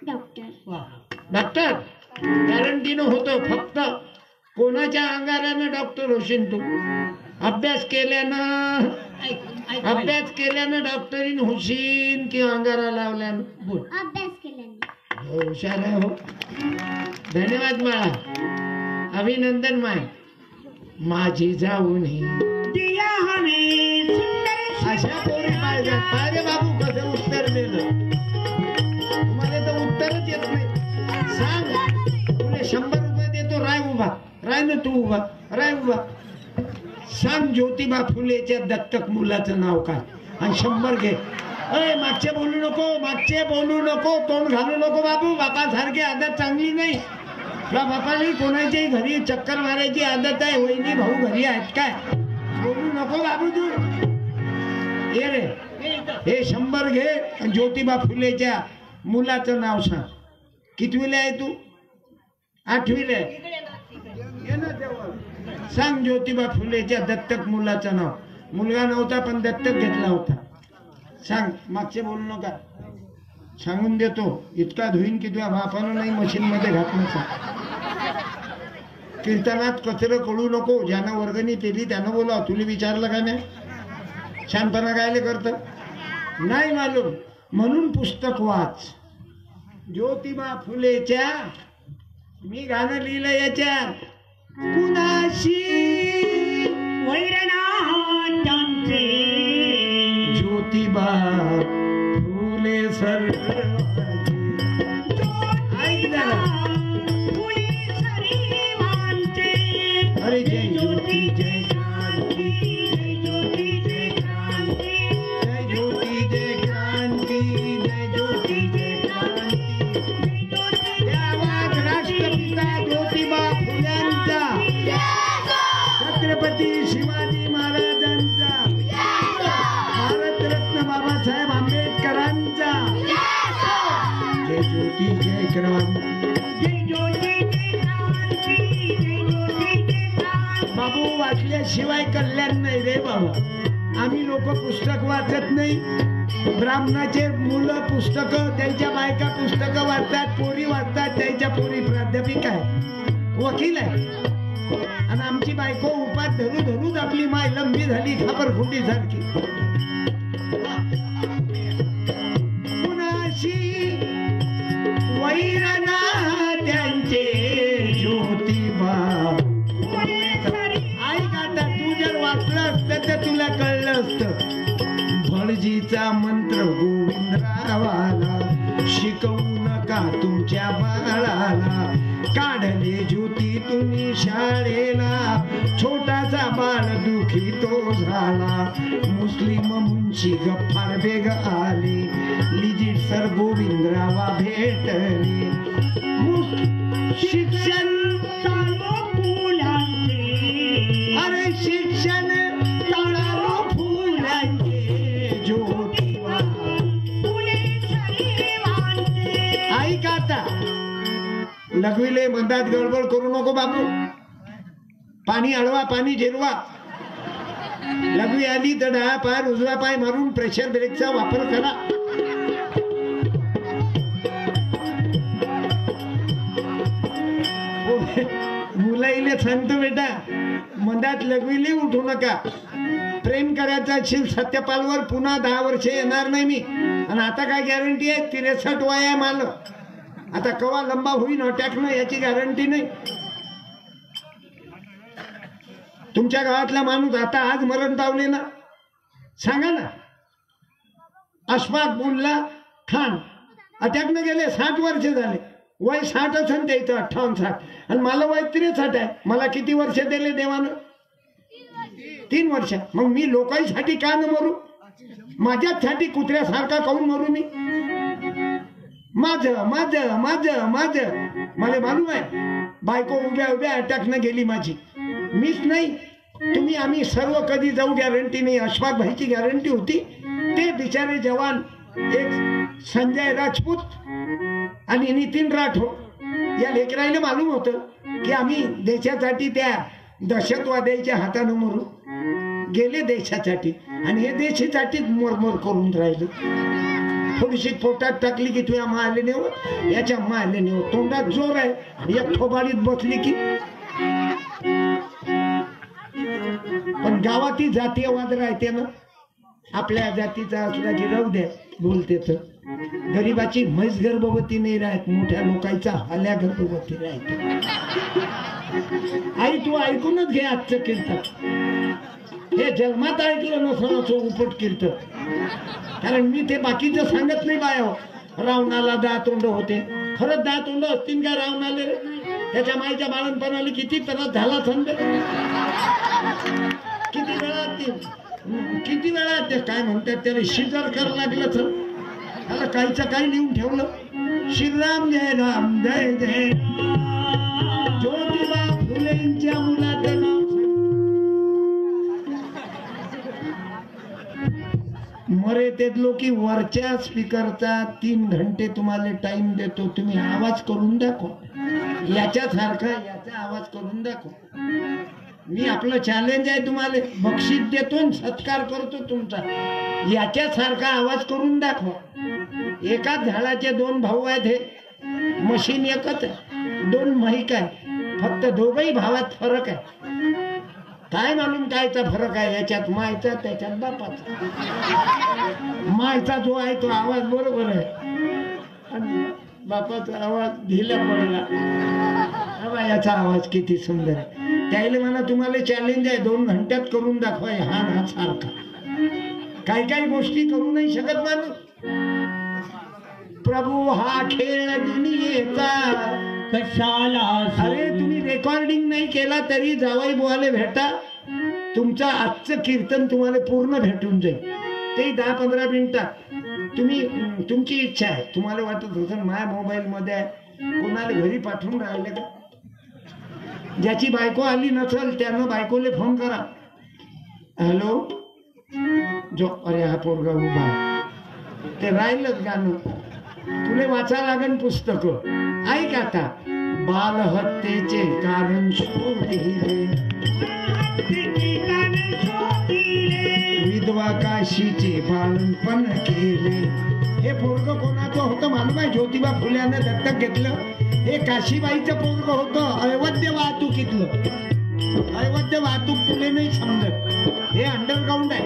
डॉक्टर. वा. डॉक्टर गॅरंटीनं होतं. फक्त कोणाच्या अंगारानं डॉक्टर होशील तू? अभ्यास केल्यानं. अभ्यास केल्यानं डॉक्टरीन होशील की अंगारा लावल्यानं? बोल. अभ्यास केल्याने. हुशार आहे हो. धन्यवाद माळा. अभिनंदन माय. माझी जाऊन अशा पोरी पाहिजेत. पाहिजे बाबू कसं उत्तर दिलं. तुम्हाला तर उत्तरच येत नाही. सांग तुला 100 रुपये देतो. राय उभा. राय ना तू उभा. राय उभा. सांग ज्योतिबा फुलेच्या दत्तक मुलाचं नाव काय आणि 100 घे. अय मागचे बोलू नको, मागचे बोलू नको, तोंड घालू नको बाबू. बापासारखी आदत चांगली नाही. तुला बापाला कोणाच्याही घरी चक्कर मारायची आदत आहे. वहिनी भाऊ घरी आहेत काय? बोलू नको बाबू तू. ये रे, हे 100 घे आणि ज्योतिबा फुलेच्या मुलाचं नाव सांग. कितवीला आहे तू? 8वीला आहे. ये ना तेव्हा सांग ज्योतिबा फुलेच्या दत्तक मुलाचं नाव. मुलगा नव्हता पण दत्तक घेतला होता. सांग, मागचे बोलू नका. सांगून देतो. इतका धुईन की तुझ्या बापानं नाही मशीन मध्ये घातलं. कीर्तनात कचरं कळू नको. ज्यानं वर्गणी केली त्यानं बोला. तुला विचारलं का नाही? शानपणा कायले करत नाही मालूम. म्हणून पुस्तक वाच. ज्योतिबा फुलेच्या, मी गाणं लिहिलं याच्यात. कुणाशी वैरनाथांचे ज्योतिबा फुले सर्वांचे. ऐक जरा. अरे जय ज्योती जय क्रांती, जय ज्योती जय क्रांती, जय ज्योती जय क्रांती, जय ज्योती जय क्रांती. त्यावाच राष्ट्रपिता ज्योतिबा फुल्यांचा, छत्रपती शिवाजी महाराजांचा, भारतरत्न बाबासाहेब आंबेडकरांचा. जय ज्योती जय क्रांती, जय ज्योती जय क्रांती, जय ज्योती जय क्रांती. बाबू वाचल्याशिवाय कल्याण नाही रे बाबा. आम्ही लोक पुस्तक वाचत नाही. ब्राह्मणाचे मुलं पुस्तक, त्यांच्या बायका पुस्तक वाचतात, पोरी वाचतात. त्यांच्या पोरी प्राध्यापिका आहे, वकील आहे. आणि आमची बायको उपात धरू धरूच आपली माय लंबी झाली खापरखुंडी सारखी. कुणाशी वैरना त्यांचे ज्योतिबा. ऐक आता, तू जर वाचलं असतं तर तुला कळलं असतं. भटजीचा मंत्र गोविंदरावाला शिकवू नका तुमच्या बाळाला. काढले ज्योती तुम्ही शाळेला, छोटासा बाळ दुखी तो झाला. मुस्लिम मुंशी गफ्फार बेग आले, लिजिट सर गोविंदरावा भेटले. शिक्षण चालो फुलांचे, अरे शिक्षण चालो फुलांचे ज्योतिबा फुले सर्वांचे. ऐक आता, लघवीले मधात गडबड करू नको बाबू. पाणी अडवा, पाणी जिरवा. लघवी आली तर डावा पाय उजवा पाय मारून प्रेशर ब्रेकचा वापर करा. मुलाईले सांगतो बेटा, मधात लघवीले उठू नका. प्रेम करायचं असेल सत्यपालवर पुन्हा 10 वर्ष येणार नाही मी. आणि आता काय गॅरंटी आहे? 63 वय आहे मला. आता कवा लंबा होईन अटॅक न याची गॅरंटी नाही. तुमच्या गावातला माणूस आता आज मरण पावले ना, सांगा ना. अशफाक खान अटॅक न गेले, 60 वर्ष झाले. वय 60 असेल त्याचं, 58-60. आणि मला वय 63 आहे. मला किती वर्ष दिले देवानं? 3 वर्ष. मग मी लोकांसाठी का न मरू? माझ्यासाठी कुत्र्यासारखा काऊन मरू मी? माझं माझं माझं माझं मला मालूम आहे. बायको उभ्या उभ्या अटॅक न गेली माझी, मीच नाही. तुम्ही आम्ही सर्व कधी जाऊ गॅरंटी नाही. अशफाक भाईची गॅरंटी होती. ते बिचारे जवान, एक संजय राजपूत आणि नितीन राठोड या लेकरायला मालूम होतं की आम्ही देशासाठी त्या दहशतवाद्याच्या हातानं मरू. गेले देशासाठी आणि हे देशासाठीच मोरमोर करून राहिले. थोडीशी पोटात टाकली की तुझ्या मायले नेव, याच्या मायले नेव. तोंडात जोर आहे, एक थोबाडीत बसली की. पण गावाती जातीयवाद राहते ना. आपल्या जातीचा असला की राहू द्या, बोलते तर. गरीबाची म्हैस गर्भवती नाही राहत, मोठ्या लोकांचा हाल्या गर्भवती राहते. आई तू ऐकूनच घे आजचं कीर्तन. हे जन्मात ऐकलं नसणाचं उपट कीर्तन. कारण मी ते बाकीचं सांगत नाही बाया. रावणाला 10 तोंड होते. खरंच 10 तोंड असतील का रावणाले? त्याच्या माईच्या बाळणपणाला किती त्रास झाला थंड, किती वेळा ते काय म्हणतात त्याला शिजर करावं लागलं तर त्याला काहीचं काही लिहून ठेवलं. श्रीराम जय राम जय जय राम. ज्योतिबा फुलेंच्या मुलाचं नाव मरे ते लोक वरच्या स्पीकरचा 3 घंटे तुम्हाला टाइम देतो, तुम्ही आवाज करून दाखवा याच्यासारखा, याचा आवाज करून दाखवा. मी आपलं चॅलेंज आहे, तुम्हाला बक्षीस देतो, सत्कार करतो तुमचा. याच्यासारखा आवाज करून दाखवा. एकाच झाडाचे 2 भाऊ आहेत, हे मशीन एकच आहे, 2 माईक आहे, फक्त दोघही भावात फरक आहे. काय मालूम कायचा फरक आहे याच्यात, मायचा त्याच्यात बापाचा. मायचा जो आहे तो आवाज बरोबर आहे आणि बापाचा आवाज ढिला पडला. हवा याचा आवाज किती सुंदर आहे. त्याला म्हणा तुम्हाला चॅलेंज आहे, 2 घंट्यात करून दाखवा हा सारखा. काही काही गोष्टी करू नाही शकत माणूस. प्रभू हा खेळ दुनियेचा कशाला. अरे तुम्ही रेकॉर्डिंग नाही केला तरी जावई बुवाले भेटा, तुमचं आजचं कीर्तन तुम्हाला पूर्ण भेटून जाईल. ते 10-15 मिनिटात तुम्ही, तुमची इच्छा आहे. तुम्हाला वाटत होतं माझ्या मोबाईल मध्ये आहे, कोणाला घरी पाठवून राहिले का? ज्याची बायको आली नसेल त्यानं बायकोले फोन करा. हॅलो जो, अरे हा पोरगा उभा आहे. ते राहिलंच गाणं, तुले वाचा लागन पुस्तक. ऐक आता. बालहत्येचे कारण शोधिले, विधवा काशीचे बाळणपण केले. हे पोरग कोणाचं होतं मालूम आहे? ज्योतिबा फुल्यानं दत्तक घेतलं. हे काशीबाईचं पोरग होतं अवैध वाहतुकीतलं. अवैध वाहतूक तुले नाही समजत, हे अंडरग्राऊंड आहे.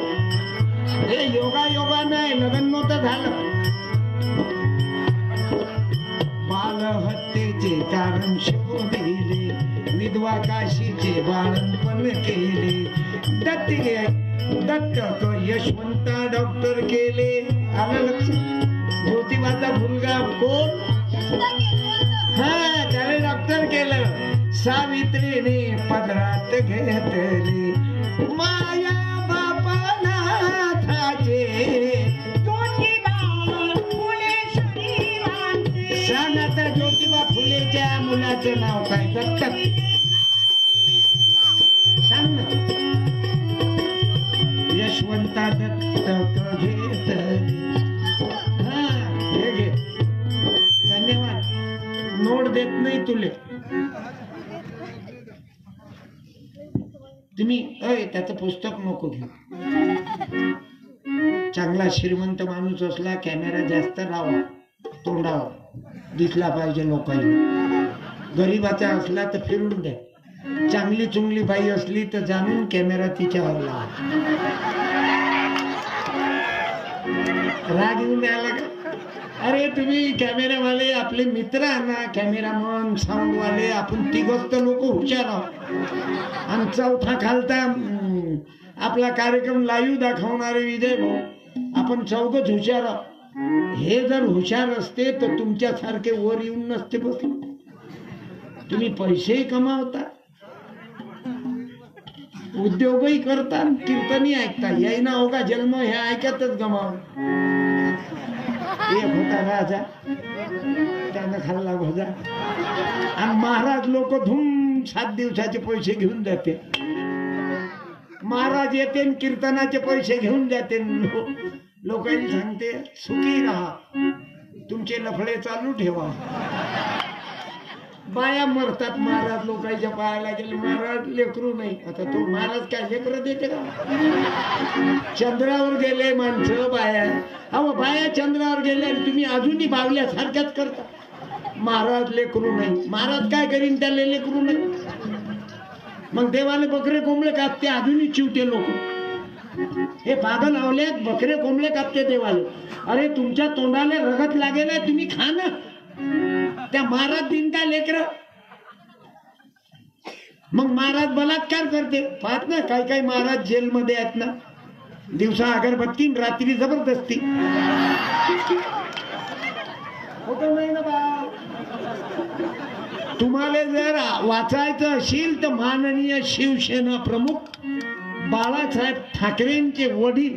हे योगा नाही, लग्न नव्हतं झालं. बालहत्येचे कारण शोधिले, विधवा काशीचे बाळणपण केले. दत्तक यशवंता डॉक्टर केले. आलं लक्ष? ज्योतिबाचा मुलगा कोण? हा, त्याने डॉक्टर केलं. सावित्रीने पदरात घेतले माया बापानाथाचे. सांग आता ज्योतिबा फुलेच्या मुलाचं नाव काय? दत्तक. सांग ना. यशवंता दत्तक घेतली. हा, हे घे. धन्यवाद. नोट देत नाही तुले. तुम्ही त्याचं पुस्तक नको घेऊ. चांगला श्रीमंत माणूस असला कॅमेरा जास्त लावा तोंडावर, दिसला पाहिजे लोकांना. गरीबाचा असला तर फिरून द्या. चांगली चुंगली बाई असली तर जाणून कॅमेरा तिच्यावर लावा. राग येऊन द्यायला का? अरे तुम्ही कॅमेरावाले आपले मित्र आणा, कॅमेरामन, साऊंडवाले. आपण 3 लोक हुशार आहोत आणि 4था खालता आपला कार्यक्रम लाईव्ह दाखवणारे विजय भाऊ. आपण 4घच हुशार आहोत. हे जर हुशार असते तर तुमच्यासारखे वर येऊन नसते बसले. तुम्ही पैसेही कमावता, उद्योगही करता, कीर्तनही ऐकता. यायना होगा जन्म हे ऐकतच गमाव. एक होता राजा, त्यानं खाल्ला भजा. आणि महाराज लोक धूम 7 दिवसाचे पैसे घेऊन जाते. महाराज येते कीर्तनाचे पैसे घेऊन जाते. लोकांनी सांगते सुखी राहा, तुमचे लफडे चालू ठेवा. बाया मरतात महाराज लोकांच्या पायाला गेले. महाराज लेकरू नाही. आता तो महाराज काय लेकर देते का? चंद्रावर गेले माणसं, बाया. अहो बाया चंद्रावर गेले आणि तुम्ही अजूनही बावल्यासारख्याच करता. महाराज लेकरू नाही. महाराज काय करीन त्याला लेकरू नाही? मग देवाले बकरे कोंबळे कापते अजूनही चिवते लोक. हे पागल आवल्यात बकरे कोंबळे कापते देवाले. अरे तुमच्या तोंडाला रगत लागेल, तुम्ही खा ना. त्या महाराज दिन का लेकर? मग महाराज बलात्कार करते. पाहत ना काही काही महाराज जेलमध्ये आहेत ना, दिवसा अगरबत्ती, रात्री जबरदस्ती. होतो नाही ना बा. तुम्हाला जर वाचायचं असेल तर माननीय शिवसेना प्रमुख बाळासाहेब ठाकरेंचे वडील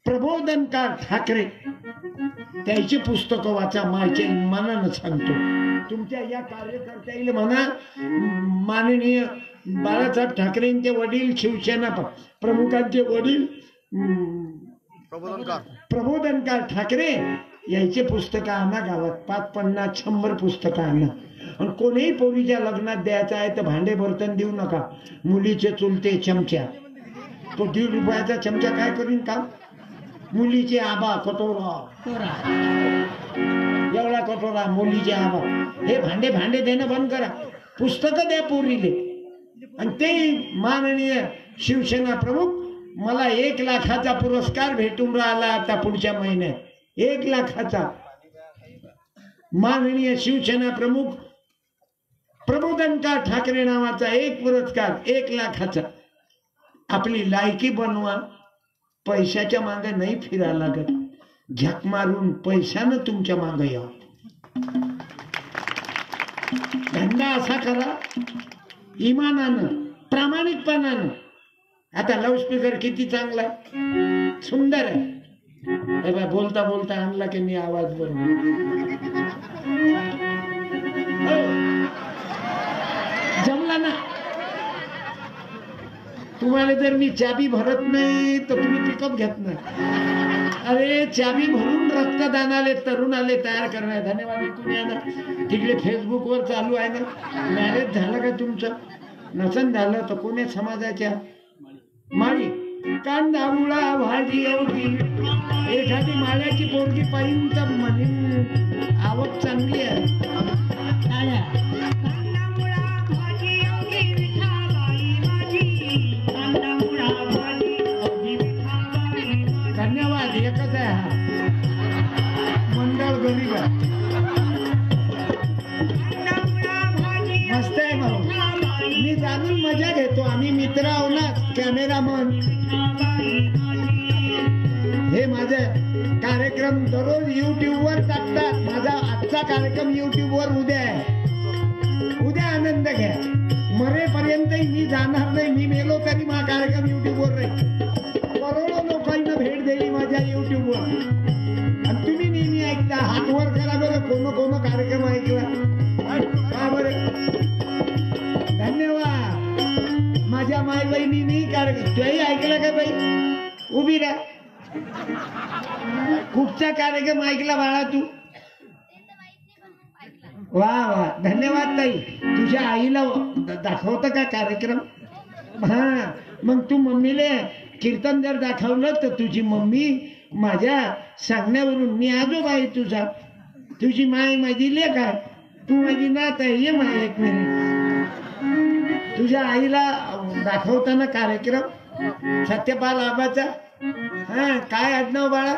प्रबोधनकार ठाकरे त्याची पुस्तकं वाचा. माझ्या मनानं सांगतो. तुमच्या या कार्यकर्त्याला म्हणा माननीय बाळासाहेब ठाकरेंचे वडील शिवसेना प्रमुखांचे वडील प्रबोधनकार ठाकरे याचे पुस्तकं आणा गावात. 5-50-100 पुस्तकं आणा. आणि कोणीही पोरीच्या लग्नात द्यायचं आहे तर भांडे बर्तन देऊ नका. मुलीचे चुलते चमचा, तो 1.5 रुपयाचा चमचा काय करीन का? मुलीचे आबा कटोरा, एवढा कटोरा मुलीचे आबा. हे भांडे देणं बंद करा. पुस्तकं द्या पोरीले. आणि ते माननीय शिवसेना प्रमुख मला 1 लाखाचा पुरस्कार भेटून राहिला आता पुढच्या महिन्यात. 1 लाखाचा. माननीय शिवसेना प्रमुख प्रबोधनकार ठाकरे नावाचा एक पुरस्कार 1 लाखाचा. आपली लायकी बनवा. पैशाच्या मागे नाही फिरायला लागत. झक मारून पैशानं तुमच्या मागे या. धंदा असा करा इमानानं, प्रामाणिकपणानं. आता लाऊडस्पीकर किती चांगला आहे, सुंदर आहे. हे बा बोलता बोलता आणला की मी आवाज बरोबर. जमला ना. तुम्हाला जर मी चाबी भरत नाही तर तुम्ही पिकअप घेत नाही. अरे चाबी भरून रक्तदानाले तरुणाले तयार करणार. धन्यवाद. इथून या ना. तिकडे फेसबुकवर चालू आहे ना. मॅरेज झालं का तुमचं? नसन झालं तर कोणी समाजाच्या माळी कांदा मुळा भाजी एवढी. एखादी माळ्याची पोरगी पाहिजे तर म्हणेन आवक चांगली आहे. धन्यवाद. एकच आहे हा मंडळ गरीब आहे. मस्त आहे भाऊ. मी जाणून मजा घेतो. आम्ही मित्र आहो ना. कॅमेरामन हे माझे कार्यक्रम दररोज युट्यूबवर टाकतात. माझा आजचा कार्यक्रम युट्यूबवर उद्या आहे. उद्या आनंद घ्या. मरेपर्यंतही मी जाणार नाही. मी मेलो तरी माझा कार्यक्रम युट्यूबवर राहील. करोडो लोकांना भेट दिली माझ्या युट्यूबवर. आणि तुम्ही नेहमी ऐकता. हात वर करा बरं कोण कार्यक्रम ऐकला का बरं. धन्यवाद. माझ्या माय बहिणीनी कार्यक्रम तोही ऐकला का बाई? उभी राहा. कुठचा कार्यक्रम ऐकला बाळा तू? वा वा. धन्यवाद ताई. तुझ्या आईला दाखवतं का कार्यक्रम? हा. मग तू मम्मीले कीर्तन जर दाखवलं तर तुझी मम्मी माझ्या सांगण्यावरून मी आजोबा आहे तुझा. तुझी माय माझी लेक आहे. तू माझी नात आहे. ये माय 1 मिनिट. तुझ्या आईला दाखवताना कार्यक्रम सत्यपाल आबाचा. हा. काय आडनाव बाळा?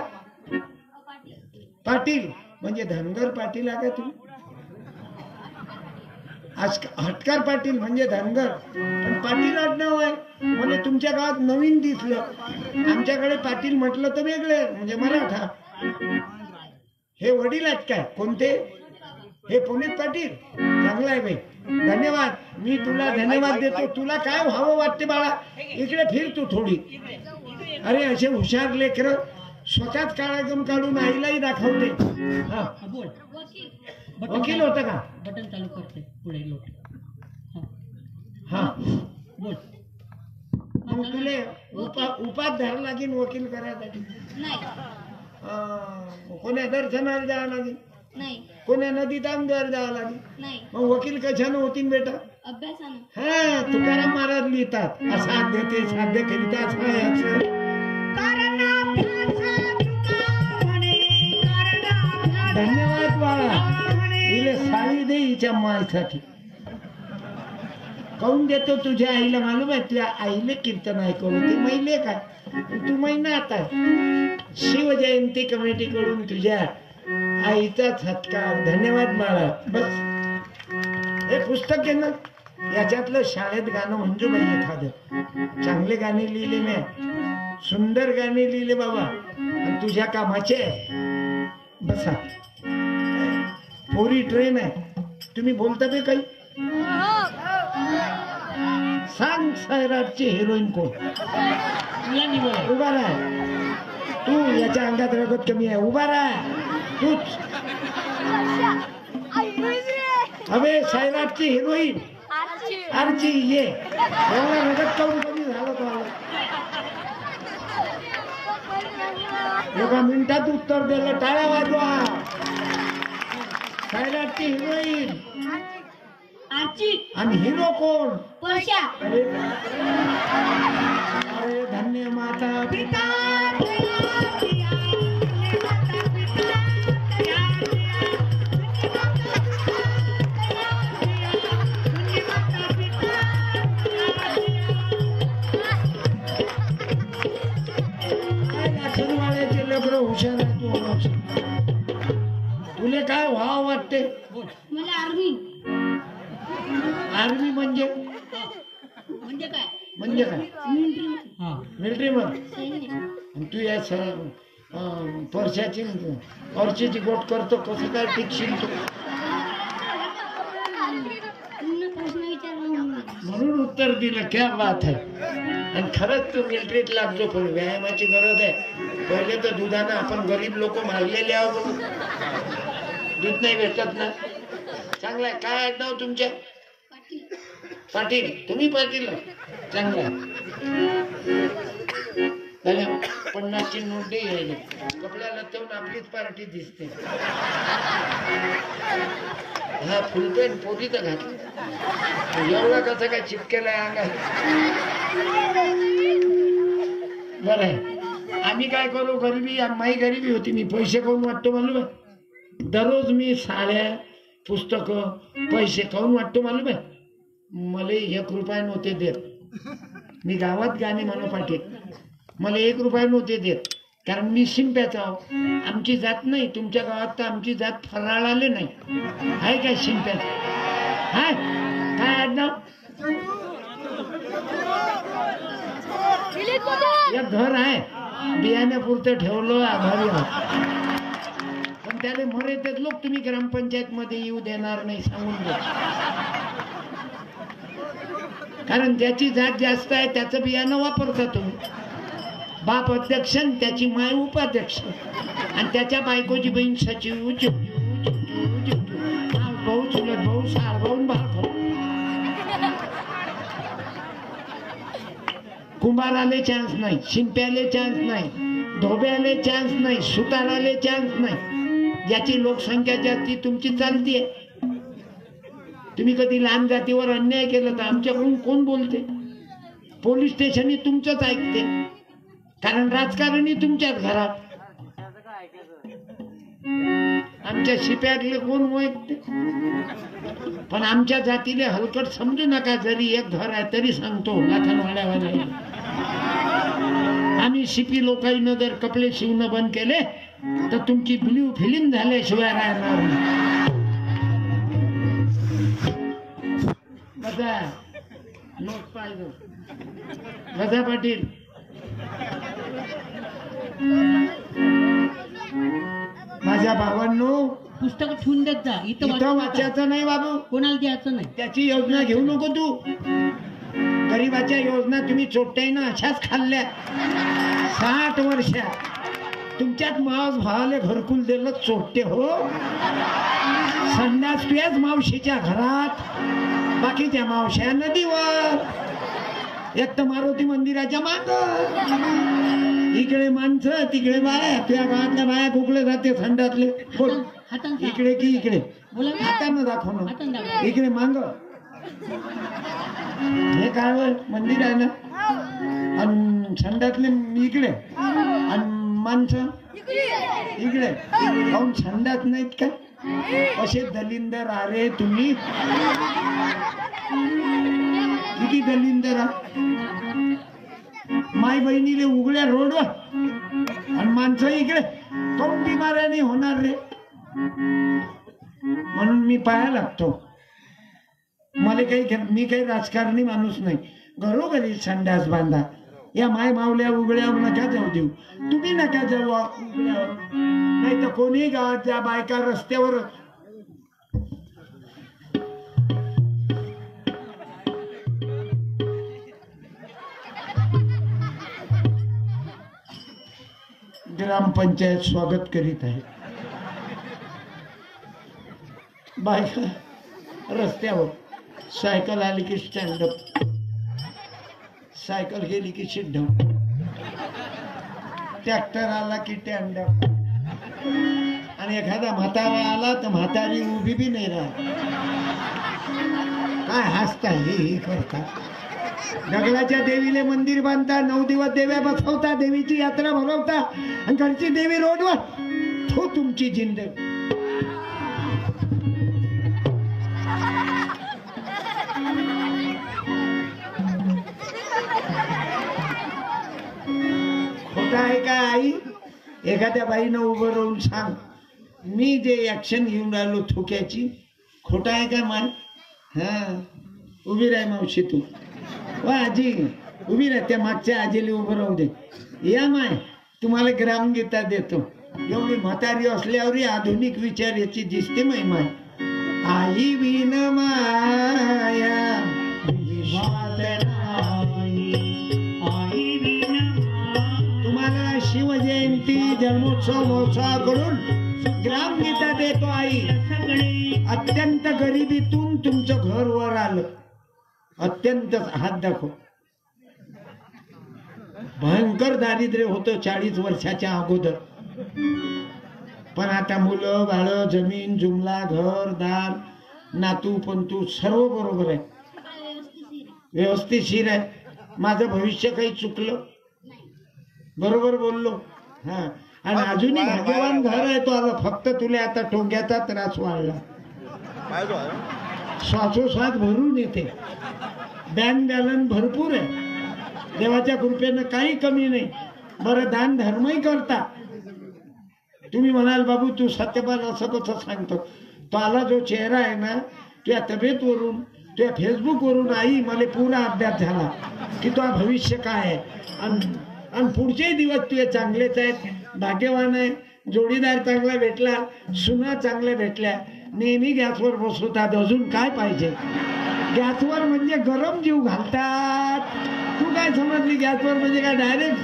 पाटील. म्हणजे धनगर पाटील आहे का तुम्ही? आज हटकर पाटील म्हणजे धनगर. पण पाटील आडनाव आहे. म्हणजे तुमच्या गावात नवीन दिसलं. आमच्याकडे पाटील म्हटलं तर वेगळे म्हणजे मराठा. हे वडील आहेत काय? कोणते? हे पुनीत पाटील. चांगला आहे बाई. धन्यवाद. मी तुला धन्यवाद देतो. तुला काय व्हावं वाटते बाळा? इकडे फिर तू थोडी. अरे असे हुशार लेकर स्वतःच कार्यक्रम काढून आईलाही दाखवते. हा बोल. वकील होतं का? बटन चालू करते पुढे लोट. हा बोल. मग तुले उपात धर लागेल वकील करायसाठी. कोण्या दर्शनाला जावं लागेल. कोण्या नदीत आमदार जावं लागेल. मग वकील कशानं होतील बेटा? अभ्यासानं. हा. तुकाराम महाराज लिहितात असाध्य ते साध्य करिताच धन्यवाद बाळा. इले साडी दे हिच्या मायसाठी. काऊन देतो? तुझ्या आईला मालूम आहे. तुझ्या आईले कीर्तन ऐकवलं ते महिले काय तू महिना आता शिवजयंती कमिटी कडून तुझ्या आईचा सत्कार. धन्यवाद बाळा. बस हे पुस्तक आहे ना. याच्यातलं शाळेत गाणं मंजूबाई एखादं चांगले गाणे लिहिले मी. सुंदर गाणे लिहिले बाबा. आणि तुझ्या कामाचे. बसा. पोरी ट्रेन आहे. तुम्ही बोलता ते काही सांग. सैराटची हिरोईन कोण? मुलांनी बोला. उभा राह तू, याच्या अंगात रगत कमी आहे. उभा राह तूच. अबे सैराटची हिरोईन आरची ये. एवढा रगत काऊन कमी झालं तो? एका मिनिटात उत्तर दिलं. टाळ्या वाजवा. सैराटची हिरोईन आरची. आणि हिरो कोण? वर्षा. अरे अरे धन्य माता पिता. लाखनवाड्याचे लेकरं हुशार आहे. तू तुले काय व्हावं वाटते? मला आर्मी. आर्मी म्हणजे म्हणजे काय? म्हणजे काय? मिलिटरी. हा. मिलिटरी मध्ये. सैन्य. आणि तू या परशाची अर्चीची गोट करतो. कसं काय टिकशील तू? पुन्हा प्रश्न विचारला म्हणून उत्तर दिलं. क्या बात आहे. आणि खरंच तू मिलिटरीत लागतो. पण व्यायामाची गरज आहे. पहिले तर दुधानं आपण गरीब लोक मारलेले आहोत. दूध नाही भेटत ना. चांगला आहे. काय आडनाव तुमच्या? पाटील. तुम्ही पाटील? चांगला आहे. 50ची नोट दे यायला. कपड्याला तेवढं आपलीच पार्टी दिसते. हा फुलपेन पोटी तर घातली. एवढा कसं काय चिपकेलाय अंगात? बरं आहे. आम्ही काय करू? गरिबी माही गरिबी होती. मी पैसे काऊन वाटतो मालूम आहे? दररोज मी साड्या पुस्तकं पैसे काऊन वाटतो मालूम आहे? मला 1 रुपया नव्हते देत. मी गावात गाणे म्हणू पाटील. मला 1 रुपया नव्हते देत. कारण मी शिंप्याचा आहो. आमची जात नाही. तुमच्या गावात तर आमची जात फराळ आले नाही. आहे काय शिंप्याचं? हाय काय आडनाव? एक घर आहे. बियाण्यापुरतं ठेवलं. आभारी आहोत. पण त्याला मरेतच लोक तुम्ही ग्रामपंचायत मध्ये येऊ देणार नाही सांगून द्या. कारण ज्याची जात जास्त आहे त्याचं बियाणं वापरता तुम्ही. बाप अध्यक्ष त्याची माय उपाध्यक्ष आणि त्याच्या बायकोची बहीण सचिव. भाऊ चुलत भाऊ सार भाऊ भाऊ. कुंभाराले चान्स नाही. शिंप्याले चान्स नाही. धोब्याले चान्स नाही. सुताराले चान्स नाही. ज्याची लोकसंख्या जास्ती तुमची चालतीये. तुम्ही कधी लहान जातीवर अन्याय केला तर आमच्याकडून कोण बोलते? पोलीस स्टेशनही तुमचंच ऐकते. कारण राजकारणी तुमच्याच घरात. आमच्या शिप्यातले कोण ऐकते? पण आमच्या जातीले हलकट समजू नका. जरी एक घर आहे तरी सांगतो लाखनवाड्यावाले. आम्ही शिपी लोकांना जर कपडे शिवणं बंद केले तर तुमची ब्ल्यू फिल्म झाल्याशिवाय राहणार नाही. गजा नोट पाहिजे. गजा पाटील. माझ्या भावांनो पुस्तक ठेवून देत जा. इथं वाचायचं नाही बाबू. कोणाला द्यायचं नाही. त्याची योजना घेऊ नको तू. गरीबाच्या योजना तुम्ही चोट्यानं अशाच खाल्ल्या. 60 वर्षात तुमच्यात मावस भावाले घरकुल दिलं चोट्टे हो. संडास तुझ्याच मावशीच्या घरात. बाकीच्या मावश्या नदीवर. एक तर मारुती मंदिराच्या माग. इकडे माणसं तिकडे बाया. तुझ्या गावातल्या बाया कुकडे जाते संडासले. बोल हातांचा. इकडे की इकडे? बोला. हातानं दाखव ना. हातानं दाखव. इकडे मांग. हे काय मंदिर आहे ना. आणि संडासले इकडे आणि माणसं इकडे. काऊन संडास नाहीत का? असे दलिंदर. अरे तुम्ही किती दलिंदर आहात. माय बहिणीले उघड्या रोडवर आणि माणसं इकडे. काऊन बिमाऱ्याने होणार रे? म्हणून मी पाया लागतो. मला काही मी काही राजकारणी माणूस नाही. घरोघरी संडास बांधा. या माय मावल्या उघड्यावर नका जाऊ देऊ. तुम्ही नका जाऊ उघड्यावर. नाही तर कोणी गावात ज्या बायका रस्त्यावर ग्रामपंचायत स्वागत करीत आहे. बायका रस्त्यावर, सायकल आली की स्टँडअप, सायकल गेली की शिड्डम, ट्रॅक्टर आला की स्टँडअप, आणि एखादा म्हातारा आला तर म्हातारी उभी बी नाही राहत. काय हसता हे करता. दगडाच्या देवीले मंदिर बांधता, 9 दिवस देव्या बसवता, देवीची यात्रा भरवता, आणि घरची देवी रोडवर. तो तुमची जिंदगी. खोटा आहे का आई? एखाद्या बाईनं उभं राहून सांग, मी जे ऍक्शन घेऊन राहिलो थुक्याची, खोटा आहे का माय? हा, उभी राह मावशी तू. वा आजी उभी राह, त्या मागच्या आजीला उभं राहू दे. या माय, तुम्हाला ग्रामगीता देतो. एवढी म्हातारी असल्यावरही आधुनिक विचार याची दिसते माय. आई विन माया तुम्हाला शिवजयंती जन्मोत्सव महोत्सवाकडून ग्रामगीता देतो आई. अत्यंत गरिबीतून तुमचं घर वर आलं. अत्यंत हात दाखव. भयंकर दारिद्र्य होतं 40 वर्षाच्या अगोदर, पण आता मुलं बाळ, जमीन जुमला, घर दार, नातू पंतू सर्व बरोबर आहे, व्यवस्थितशीर आहे. माझं भविष्य काही चुकलं? बरोबर बोललो. हा, आणि अजूनही भाग्यवान घर आहे तो आला. फक्त तुला आता टोंग्याचा त्रास वाढला, श्वासोश्वास भरून येते, बँक बॅलन्स भरपूर आहे, देवाच्या कृपेनं काही कमी नाही. बरं, दान धर्मही करता. तुम्ही म्हणाल बाबू तू सत्यपाल असं कसं सांगतो? तो आला जो चेहरा आहे ना, तुझ्या तब्येतवरून, तुझ्या फेसबुकवरून आई मला पुरा अभ्यास झाला की तो भविष्य काय आहे. आणि पुढचेही दिवस तुझे चांगलेच आहेत. भाग्यवान आहे, जोडीदार चांगला भेटला, सुना चांगल्या भेटल्या, नेहमी गॅसवर बसवतात. अजून काय पाहिजे? गॅसवर म्हणजे गरम जीव घालतात. तू काय समजली? गॅसवर म्हणजे काय? डायरेक्ट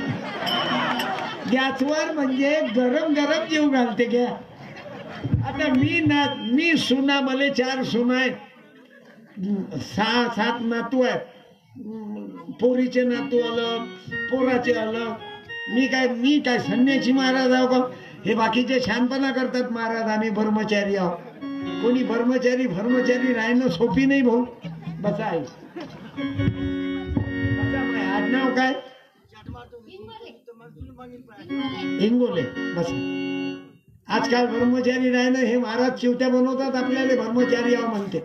गॅसवर म्हणजे गरम गरम जीव घालते. घ्या आता मी सुना, मला 4 सुना आहेत, 6-7 नातू आहेत. पोरीचे नातू अलग, पोराचे अलग. मी काय संन्यासी महाराज आहो का? हे बाकीचे शहाणपणा करतात महाराज, आम्ही ब्रह्मचारी आहो. कोणी ब्रह्मचारी राहणं सोपी नाही भाऊ. बसा आई, बसा. आडनाव काय? इंगोले. बस. आजकाल ब्रह्मचारी राहणं हे महाराज चिवत्या बनवतात आपल्याला, ब्रह्मचारी आहो म्हणते.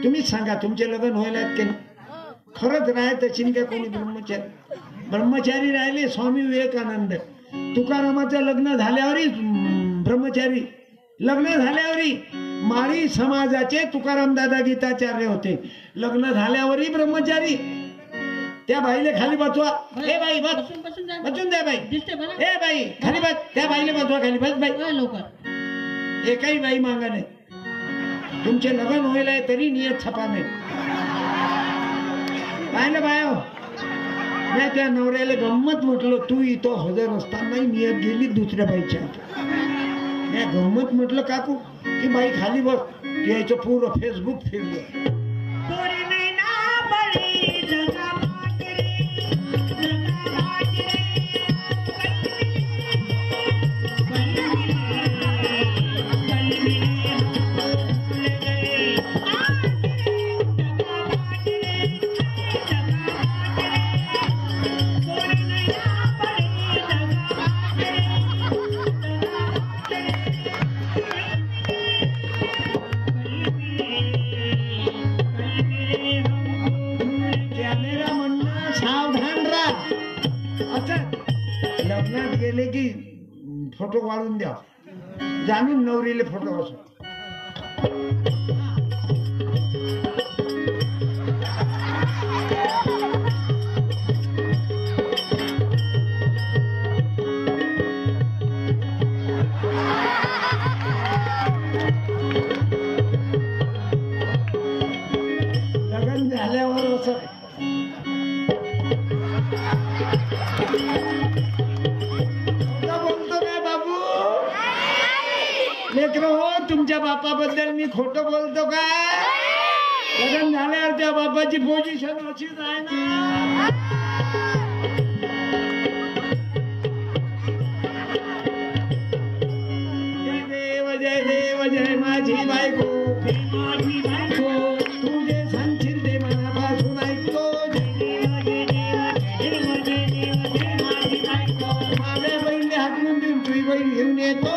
तुम्हीच सांगा, तुमचे लग्न व्हायला की नाही? खरंच राहत असेल का कोणी ब्रह्मचारी राहिले? स्वामी विवेकानंद, तुकारामाचं लग्न झाल्यावरही ब्रह्मचारी, लग्न झाल्यावरही माळी समाजाचे तुकाराम दादा गीताचार्य होते, लग्न झाल्यावरही ब्रह्मचारी. त्या बाईले खाली बसवा. हे बाई बस, बसून द्या बाई. हे बाई खाली बस, त्या बाईले बसवा खाली. बस बाई लवकर. एकही बाई मागा नाही. तुमचे लग्न व्हायला आहे तरी नियत छपा नाही. पाहिलं बाया, मी त्या नवऱ्याला गंमत म्हटलं, तू इथं हजर असताना नियत गेली दुसऱ्या बाईच्या. मी गंमत म्हटलं काकू की बाई खाली बस, यायचं पूर्ण फेसबुक फिरलं. लग्नात गेले की फोटो वाढून द्या, जाणून नवरीले फोटो असो. लग्न झाल्यावर असं बोलतो बापाबद्दल मी खोटं बोलतो का? लग्न झाल्यावर त्या बापाची पोझिशन अशीच आहे ना. जय देव जय माझी बायको, माझी बायको, तू जे सांगशील ते मनापासून ऐकतो. जय देव जय देव जय माझी बायको, माझ्या बहिणी हाकलून देऊन तुझी बहीण घेऊन येतो.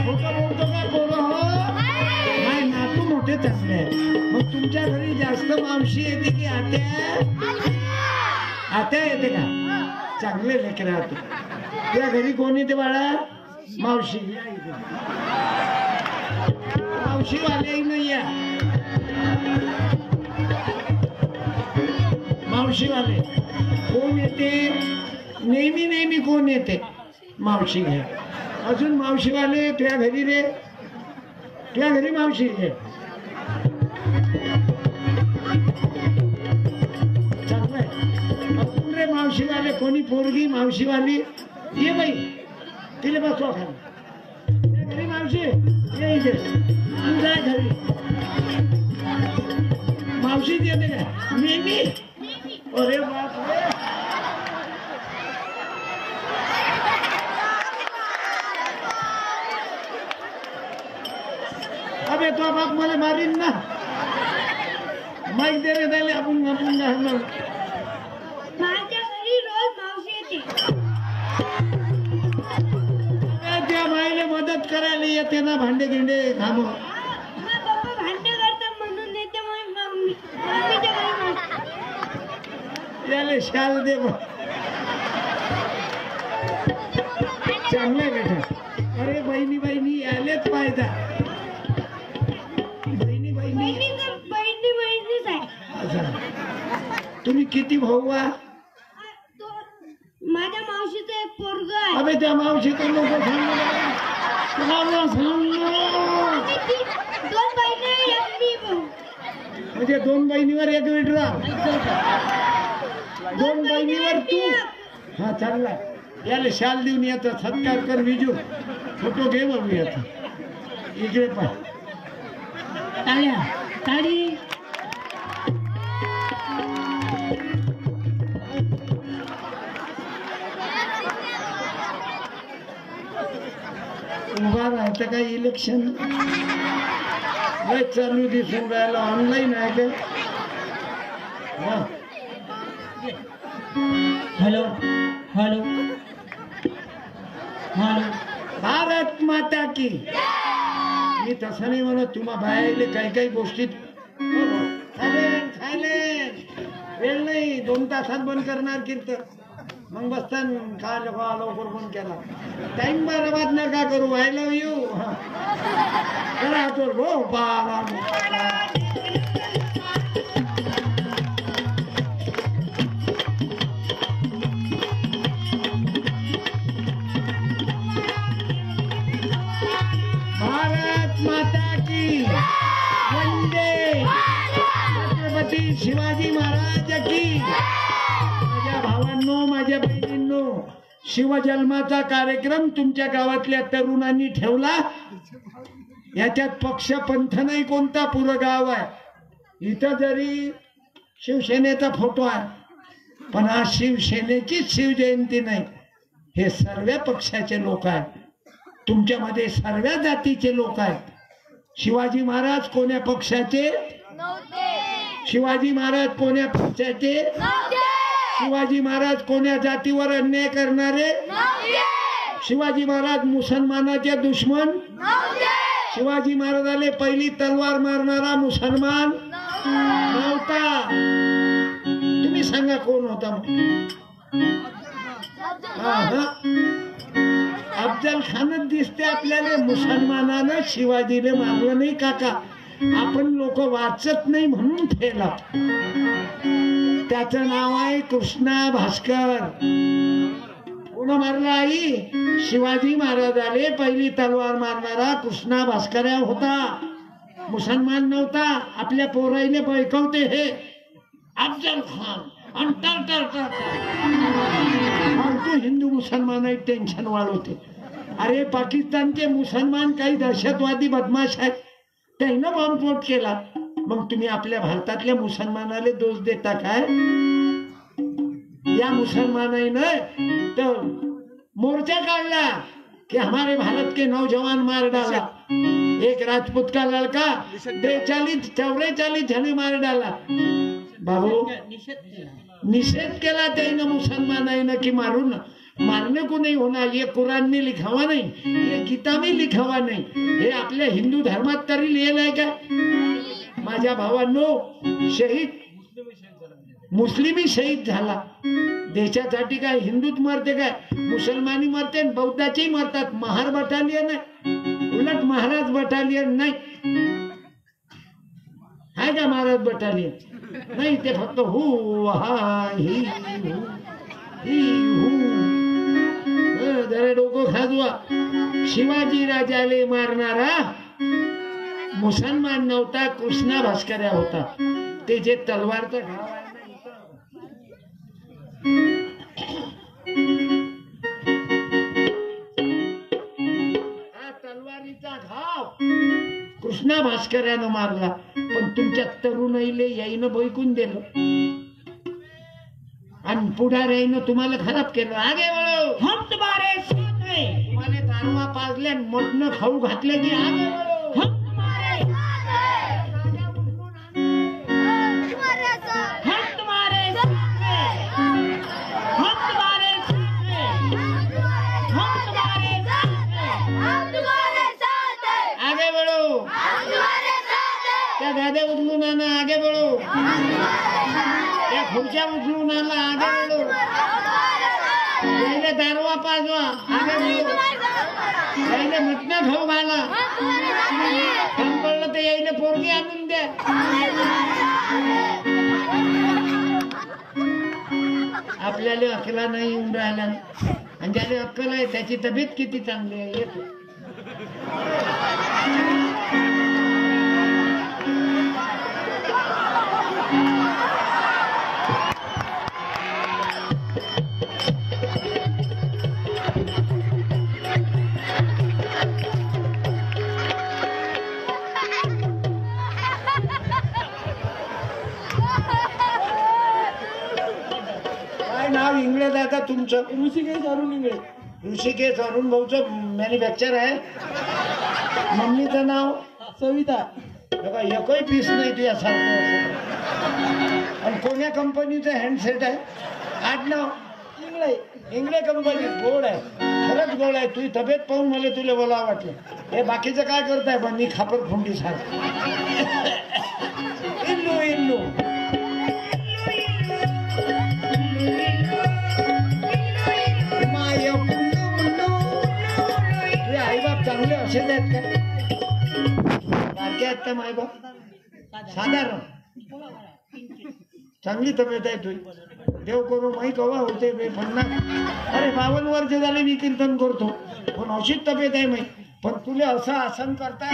खोटं बोलतो का पोरं हो? नाही, नातू मोठे चांगले आहे. मग तुमच्या घरी जास्त मावशी येते की आत्या? आत्या येते का? चांगले लेकरं आहात. तुझ्या घरी कोण येते बाळा? मावशी. मावशीवाले नाही या, मावशीवाले कोण येते? नेहमी नेहमी कोण येते? मावशी घ्या. अजून मावशीवाले तुझ्या घरी रे? तुझ्या घरी मावशी घे. चांगलंय. अजून रे मावशीवाले कोणी पोरगी मावशीवाली ये बाई, तिला बसवा खाली. घरी मावशी ये इथे, तू जाय घरी. मावशीच येते का नेहमी? अरे बापरे. अबे तो बाप मला मारीन ना. माईक दे रे त्याला. आपण घालणार. माझ्या घरी रोज मावशी येते. त्या बाईला मदत करायला येते ना, भांडे गिंडे काम. मग पप्पा भांडे करतात म्हणून येते. मम्मीच्या घरी त्याला शाल दे बा. चांगलंय बेटा. अरे बहिणी बहिणी आलेच पाहिजे. बहिणी बहिणी बहिणीच आहे. अच्छा. तुम्ही किती भाऊ आ? माझ्या मावशीचं एक पोरग आहे. अबे त्या मावशीचं नको सांगू. दोन बहिणी एक मी भाऊ. म्हणजे दोन बहिणीवर एक विड्रा. दोन बहिणीवर तू. हा चांगला. याला शाल देऊन येतं. सत्कार कर विजू. फोटो घे मग येतं. इकडे पाय. टाळ्या टाळी. उभा राहायचं काय इलेक्शन लय चालू दिसून राहिलं. ऑनलाईन आहे का? Hello hello hello. भारत माता की. मी तसं नाही म्हणत. तुम्हा बाहेरले काही काही गोष्टीत वेळ नाही. 2 तासात बंद करणार कीर्तन. मग बसतान खा लवकर बंद केला. टाइम बरबाद नका करू. I love you. करा तो गो बाबा. भारत माता की. वंदे छत्रपती शिवाजी महाराज की. माझ्या भावांनो, माझ्या बहिणींनो, शिवजन्माचा कार्यक्रम तुमच्या गावातल्या तरुणांनी ठेवला. याच्यात पक्ष पंथ नाही कोणता. पुरं गाव आहे. इथं जरी शिवसेनेचा फोटो आहे, पण आज शिवसेनेचीच शिवजयंती नाही. हे सर्व पक्षाचे लोक आहेत. तुमच्यामध्ये सर्व जातीचे लोक आहेत. शिवाजी महाराज कोण्या पक्षाचे? शिवाजी महाराज कोण्या पक्षाचे? शिवाजी महाराज कोण्या जातीवर अन्याय करणारे? शिवाजी महाराज मुसलमानाचे दुश्मन? शिवाजी महाराजाले पहिली तलवार मारणारा मुसलमान नव्हता. तुम्ही सांगा कोण होता? अफजल खानच दिसते आपल्याला. मुसलमानानं शिवाजीला मारलं नाही काका. आपण लोक वाचत नाही म्हणून फेला. त्याचं नाव आहे कृष्णा भास्कर. कोण मारला आई? शिवाजी महाराजाले पहिली तलवार मारणारा कृष्णा भास्कर होता. मुसलमान नव्हता. आपल्या पोराईने बैकवते हे अफजल खान. फालतू हिंदू मुसलमान टेन्शन वाढवते. अरे पाकिस्तानचे मुसलमान काही दहशतवादी बदमाश आहेत, त्यानं बॉम्बस्फोट केला. मग तुम्ही आपल्या भारतातल्या मुसलमानाला दोष देता काय? या मुसलमानानं तर मोर्चा काढला कि हमारे भारत के नौजवान मार डाला, एक राजपूत का लड़का 43-44 जने मार डाला. बाबू निषेध केला त्यानं मुसलमानानं की मारने को नहीं होना, ये कुरान में लिखा हुआ नहीं, ये गीता में लिखा हुआ नहीं, हे आपल्या हिंदू धर्मात तरी लिहिलंय का? माझ्या भावांनो, शहीद मुस्लिमी शहीद झाला. देशासाठी काय हिंदूच मरते काय? मुसलमानी मरते, बौद्धाची मरतात. महार बटालियन आहे, उलट महाराज बटालियन नाही. आहे का महाराज बटालियन? नाही, ते फक्त हु हा ही हु. जरा डोकं खाजवा. शिवाजी राजाले मारणारा मुसलमान नव्हता, कृष्णा भास्कर्या होता. ते जे तलवारचा घाव आहे हा तलवारीचा घाव कृष्णा भास्कर्यानं मारला. पण तुमच्या तरुणाईले याईनं बैकून दिलं आणि पुढाऱ्यानं तुम्हाला खराब केलं. आगे वळो, हम तुम्हारे साथ हैं. तुम्हाला दारवा पाजल्या, मटण खाऊ घातले की आगे वळो. हम तुम्हारे साथ हैं. हम तुम्हारे साथ हैं. हम तुम्हारे साथ हैं. हम तुम्हारे साथ हैं. आगे बढ़ो. त्या गाद्या उचलून आणा, आगे बढ़ो. त्या खुर्च्या उचलून आणा, आगे बढ़ो. यायले दारवा पाजवा, आगे बढ़ो. यायले मटणं खाऊ घाला, काम पडलं तर यायले पोरगी आणून द्या. आपल्याला अकला नाही येऊन राहिला, आणि ज्याला अक्कल आहे त्याची तब्येत किती चांगली आहे. येतो नाव इंगळे दादा तुमचं? ऋषिकेश अरुण इंगळे. ऋषिकेश अरुण भाऊचं मॅन्युफॅक्चर आहे. मम्मीचं नाव सविता. बघा एकही पीस नाही तुझ्यासारखं. आणि कोण्या कंपनीचं हँडसेट आहे? आडनाव इंगळे. इंगळे कंपनी. गोड आहे, खरंच गोड आहे. तुझी तब्येत पाहून मला तुला बोलावं वाटलं. हे बाकीचं काय करताय बनी खापर खुंडी सारखं? इल्लू इल्लू आईबाप चांगले असेच आहेत का? बारके आहेत का मायबाप? साधारण चांगली तब्येत आहे तुझी. देव करू माही कवा होते 50. अरे 52 वर्ष झाले मी कीर्तन करतो, पण अशीच तब्येत आहे माही. पण तुला असं आसन करताय.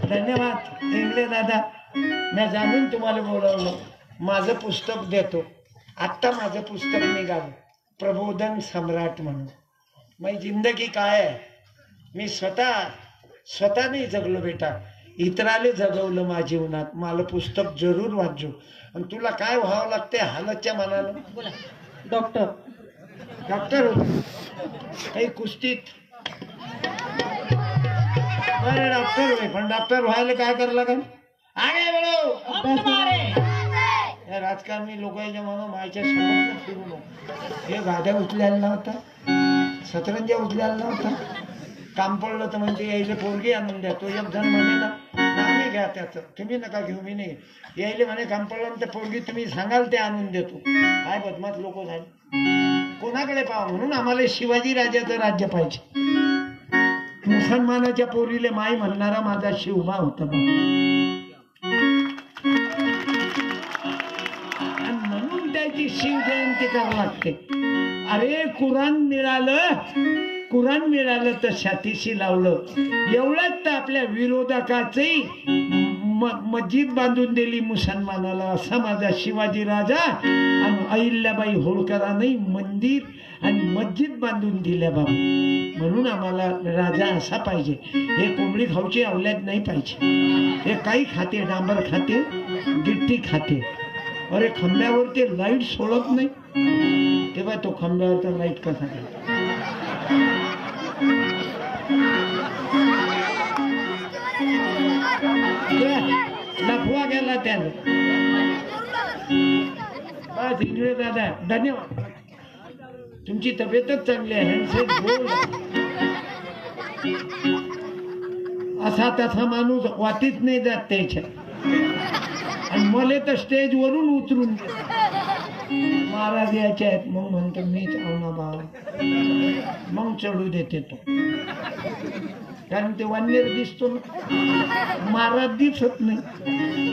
धन्यवाद इंगळे दादा. मी जाणून तुम्हाला बोलावलं. माझं पुस्तक देतो. आत्ता माझं पुस्तक निघालं, प्रबोधन सम्राट म्हणून. माझी जिंदगी काय आहे, मी स्वतः नाही जगलो बेटा, इतराले जगवलं माझ्या जीवनात. मला पुस्तक जरूर वाचू. आणि तुला काय व्हावं लागते हालतच्या मनानं? डॉक्टर. डॉक्टर होतो काही कुस्तीत? बरं डॉक्टर होय, पण डॉक्टर व्हायला काय करावं लागेल? आगे बढो. हम तुम्हारे या राजकारणी लोकांच्या म्हणून मायच्या समोर फिरू नको. हे गाद्या उचल्याला नव्हता, सतरंजा उचल्याला नव्हता. काम पडलं तर म्हणजे यायला पोरगी आणून द्या. तो एक जण म्हणे ना, नाव घ्या त्याचं, तुम्ही नका घेऊ, मी नाही. यायला म्हणे काम पडलं तर पोरगी तुम्ही सांगाल ते आणून देतो. काय बदमाश लोक झाले. कोणाकडे पाहा म्हणून आम्हाला शिवाजी राजाचं राज्य पाहिजे. मुसलमानाच्या पोरीले माई म्हणणारा माझा शिवबा होता बा. म्हणून त्याची शिव जयंती करावी लागते. अरे कुराण मिळालं तर छातीशी लावलं. एवढंच तर आपल्या विरोधकाचंही मस्जिद बांधून दिली मुसलमानाला, असा माझा शिवाजी राजा. आणि अहिल्याबाई होळकरांनी मंदिर आणि मस्जिद बांधून दिल्या बाबा. म्हणून आम्हाला राजा असा पाहिजे. हे कोंबडी खाऊची अवलाद नाही पाहिजे. हे काही खाते, डांबर खाते, गिट्टी खाते. अरे खंब्यावर ते लाईट सोडत नाही, तेव्हा तो खंब्यावरचा लाईट कसा लफवा गेला त्याला. बस इंद्रिय दादा धन्यवाद. तुमची तब्येतच चांगली आहे. असा तसा माणूस वाटीच नाही जात त्याच्या. आणि मला तर स्टेज वरून उतरून महाराज यायचे आहेत. मग म्हणतो मीच आवना बा, मग चढू देते तो. कारण ते वानर दिसतो ना, महाराज दिसत नाही.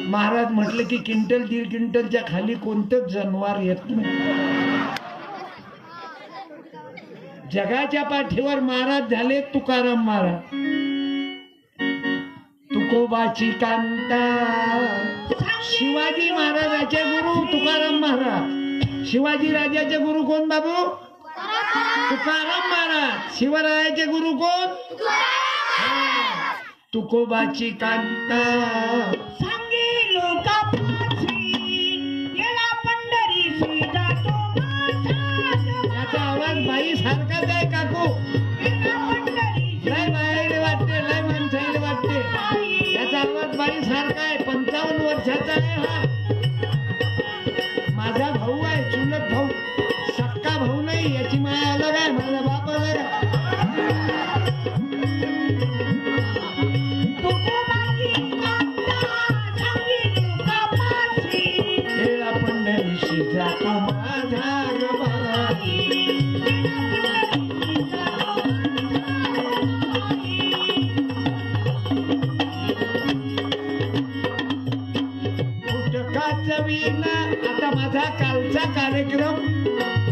महाराज म्हटलं की क्विंटल 1.5 क्विंटलच्या खाली कोणतंच जनावर येत नाही. जगाच्या पाठीवर महाराज झाले तुकाराम महाराज. तुकोबाची कांता. शिवाजी महाराजाचे गुरु तुकाराम महाराज. शिवाजी राजाचे गुरु कोण बाबू? तुकाराम महाराज. शिवरायाचे गुरु कोण? तुकोबाची कांता. सांगी लोकांपाशी गेला पंढरीशी जातो माझा. याचा आवाज बाई सारखाच आहे काकू. लय बाहेर वाटते, लय माणसाला वाटते. याचा आवाज बाई सारखा आहे. 55 वर्षाचा आहे हा. माझा भाऊ आहे, चुलत भाऊ. सक्का भाऊ नाही. याची माया अलग आहे, माझा बाप अलग आहे. गेला पंढरीशी जातो माझा वीणा. आता माझा कालचा कार्यक्रम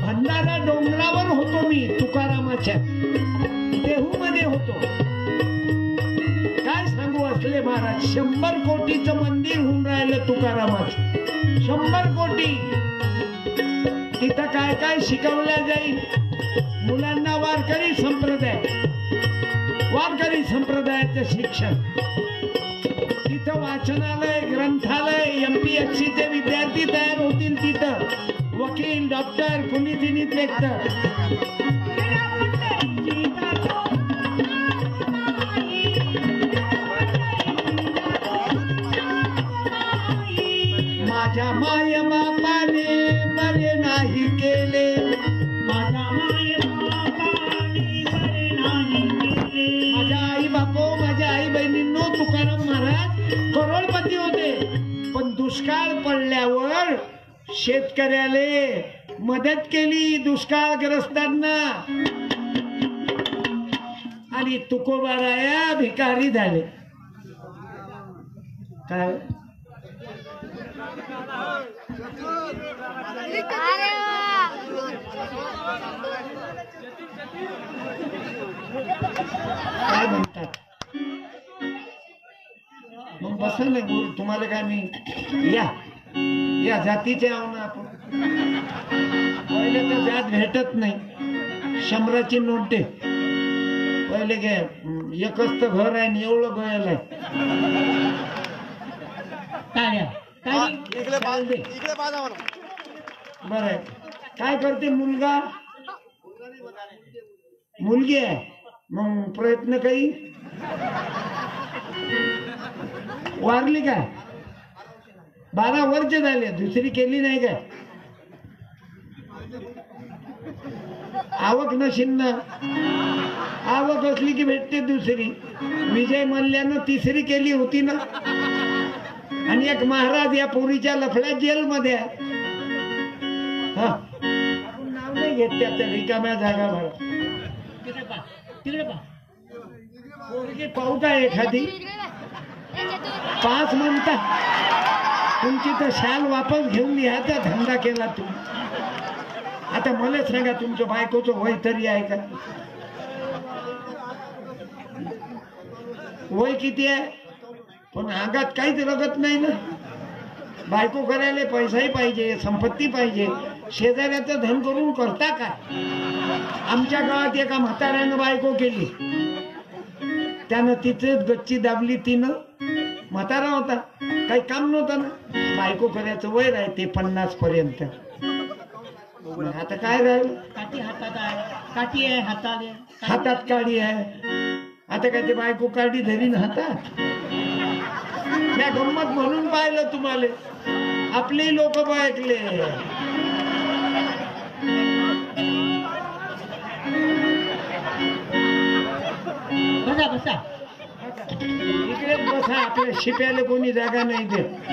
भंडारा डोंगरावर होतो. मी तुकारामाच्या देहू मध्ये होतो. काय सांगू असले महाराज. 100 कोटीचं मंदिर होऊन राहिलं तुकारामाचं. 100 कोटी. तिथं काय काय शिकवल्या जाईल मुलांना. वारकरी संप्रदाय, वारकरी संप्रदायाचं शिक्षण. तिथं वाचनालय, ग्रंथालय, MPSC चे विद्यार्थी तयार होतील. तिथं वकील, डॉक्टर, पोलीस इन्स्पेक्टर. माझ्या माय बापाने बरे नाही केले. माझ्या माय बापाने बरे नाही केले. माझ्या आई बापो, माझ्या आई बहिणींनो, तुकाराम महाराज करोडपती होते. पण दुष्काळ पडल्यावर शेतकऱ्याले मदत केली दुष्काळग्रस्तांना. आणि तुकोबाराया भिकारी झाले. काय काय म्हणतात. मग बसा ना. तुम्हाला काय मी या जातीचे आहो ना आपण. पहिले तर जात भेटत नाही. 100ची नोट दे. पहिले घे. एकच तर घर आहे आणि एवढं गयल आहे. बरं. काय करते मुलगा? मुलगी आहे. मग प्रयत्न काही वारली काय? 12 वर्ष झाले. दुसरी केली नाही काय? आवक नशील ना. आवक असली की भेटते दुसरी. विजय मल्ल्यानं 3री केली होती ना. आणि एक महाराज या पोरीच्या लफड्यात जेलमध्ये आहे. हा, नाव नाही घेत त्याचं. रिकाम्या जागा भरा. पोरगी पाहू का एखादी? 5 म्हणतात. तुमची तर शाल वापस घेऊन लिहायचा धंदा केला तुम्ही. आता मला सांगा, तुमच्या बायकोचं वय तरी आहे का? वय किती आहे? पण अंगात काहीच रगत नाही ना. बायको करायला पैसाही पाहिजे, संपत्ती पाहिजे. शेजाऱ्याचं धन करून करता काय? आमच्या गावात एका म्हाताऱ्यानं बायको केली, त्यानं तिथेच गच्ची दाबली. तिनं म्हातारा होता, काही काम नव्हतं ना. बायको करायचं वय राहते 50 पर्यंत. आता काय राहिलं? काठी हातात आहे, काठी आहे हाताले, हातात काडी आहे. आता काय ते बायको काडी धरीन हातात? त्या गंमत म्हणून पाहिलं तुम्हाला. आपली लोक ऐकले. बसा बसा. इकडे बसा, आपल्या शिप्याला कोणी जागा नाही देत.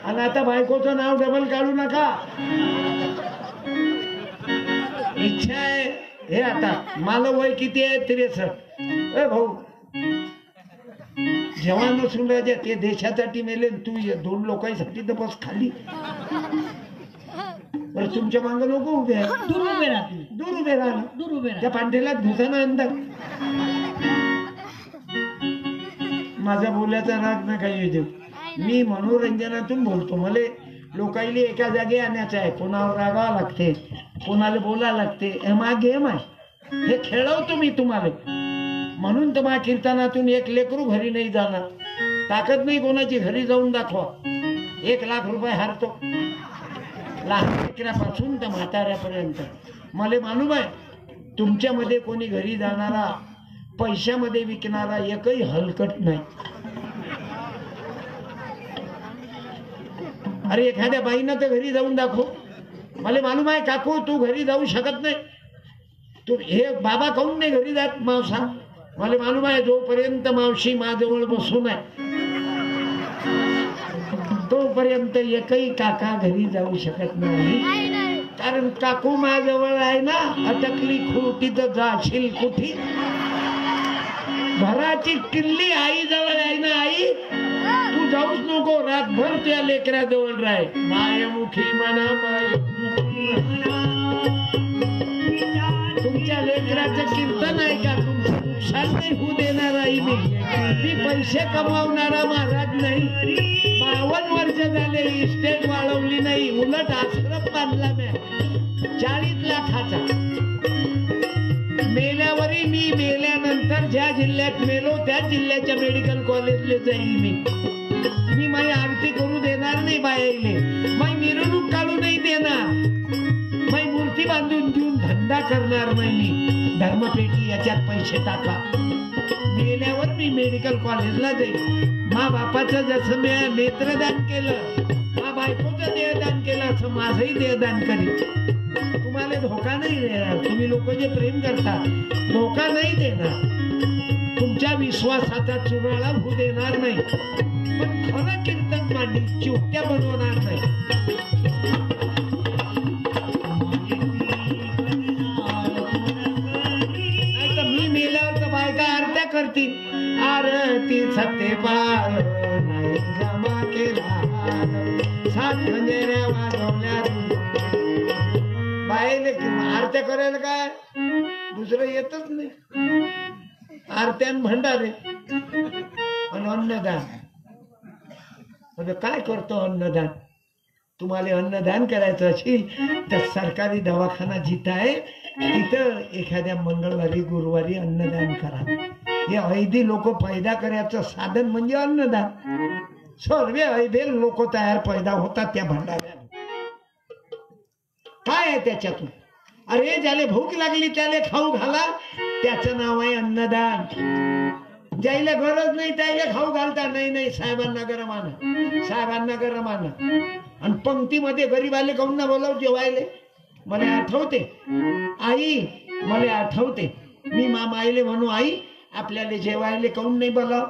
आणि आता बायकोचं नाव डबल काढू नका. इच्छा आहे हे. आता मला वय किती आहे? 63. ए भाऊ, जेव्हा नसून राजा ते देशासाठी मेले, तू 2 लोकांसाठी तर बस खाली. बरं, तुमच्या मागं लोक उभे आहेत. दूर उभे राहा, दूर उभे राहा. दूर उभे त्या राहा. पांढऱ्याला घुसाना अंदर. माझा बोलायचा राग नका येऊ देऊ. मी मनोरंजनातून बोलतो. मला लोकांना एका जागी आणायचं आहे. कोणावर रागावं लागते, कोणाला बोलावं लागते. हे मा गेम आहे, हे खेळवतो मी तुम्हाला. म्हणून तर माझ्या कीर्तनातून एक लेकरू घरी नाही जाणार. ताकद नाही कोणाची. घरी जाऊन दाखवा. 1 लाख रुपये हारतो, लहान लेकरापासून तर म्हाताऱ्यापर्यंत. मला मालूम आहे तुमच्यामध्ये कोणी घरी जाणारा, पैशामध्ये विकणारा एकही हलकट नाही. अरे एखाद्या बाईनं तर घरी जाऊन दाखव. मला मालूम आहे काकू तू घरी जाऊ शकत नाही. तू हे बाबा काहून नाही घरी जात मावसा? मला मालूम आहे जोपर्यंत मावशी माझ्याजवळ बसून आहे तोपर्यंत एकही काका घरी जाऊ शकत नाही. कारण काकू माझ्याजवळ आहे ना. अटकली खुटी तर जाशील कुठी. घराची किल्ली आई जवळ आहे ना. आई तू जाऊच नको, रातभर त्या लेकराजवळ राह. मायमुखी म्हणा तुमच्या लेकराचं कीर्तन आहे का? तुमचं नुकसान नाही होऊ देणार आई. मी पैसे कमावणारा महाराज नाही. 52 वर्ष झाले इस्टेट वाढवली नाही, उलट आश्रम बांधला मी 40 लाखाचा. मेल्यावरही मी मेल्यानंतर ज्या जिल्ह्यात मेलो त्या जिल्ह्याच्या मेडिकल कॉलेजला जाईल. मी माझी आरती करू देणार नाही बायाले. माझी मिरवणूक काढू नाही देणार. माझी मूर्ती बांधून देऊन धंदा करणार नाही. मी धर्मपेटी याच्यात पैसे टाका. मेल्यावर मी मेडिकल कॉलेजला जाईल. मा बापाचं जसं मी नेत्रदान केलं, मा बायकोचं देहदान केलं, असं माझंही देहदान करीन. तुम्हाला धोका नाही देणार. तुम्ही लोक जे प्रेम करता धोका नाही देणार. तुमच्या विश्वासाचा चुराळा होऊ देणार नाही. पण खरं कीर्तन मांडी चिवट्या बनवणार नाही. नाही तर मी मेल्यावर तर बायका आरत्या करतील. आरती सत्य पार नाही जमा केला, 7 खंजेऱ्या वाजवल्या. बाईले आरत्या करायला काय दुसरं येतच नाही. आरत्या भंडारे आणि अन्नदान. काय करतो अन्नदान? तुम्हाला अन्नदान करायचं असेल तर सरकारी दवाखाना जिथं आहे तिथं एखाद्या मंगळवारी गुरुवारी अन्नदान करा. हे ऐदी लोक पैदा करायचं साधन म्हणजे अन्नदान. सर्व ऐदे लोक तयार पैदा होतात त्या भंडाऱ्यात. काय आहे त्याच्यातून? अरे ज्याला भूक लागली त्याला खाऊ घाला, त्याचं नाव आहे अन्नदान. ज्याला गरज नाही त्याला खाऊ घालता. नाही साहेबांना गरम आणा, साहेबांना गरम आणा. आणि पंक्तीमध्ये गरीबाले काहून ना बोलाव जेवायले? मला आठवते आई, मला आठवते मी मामाईले म्हणू आई आपल्याला जेवायले काहून नाही बोलाव?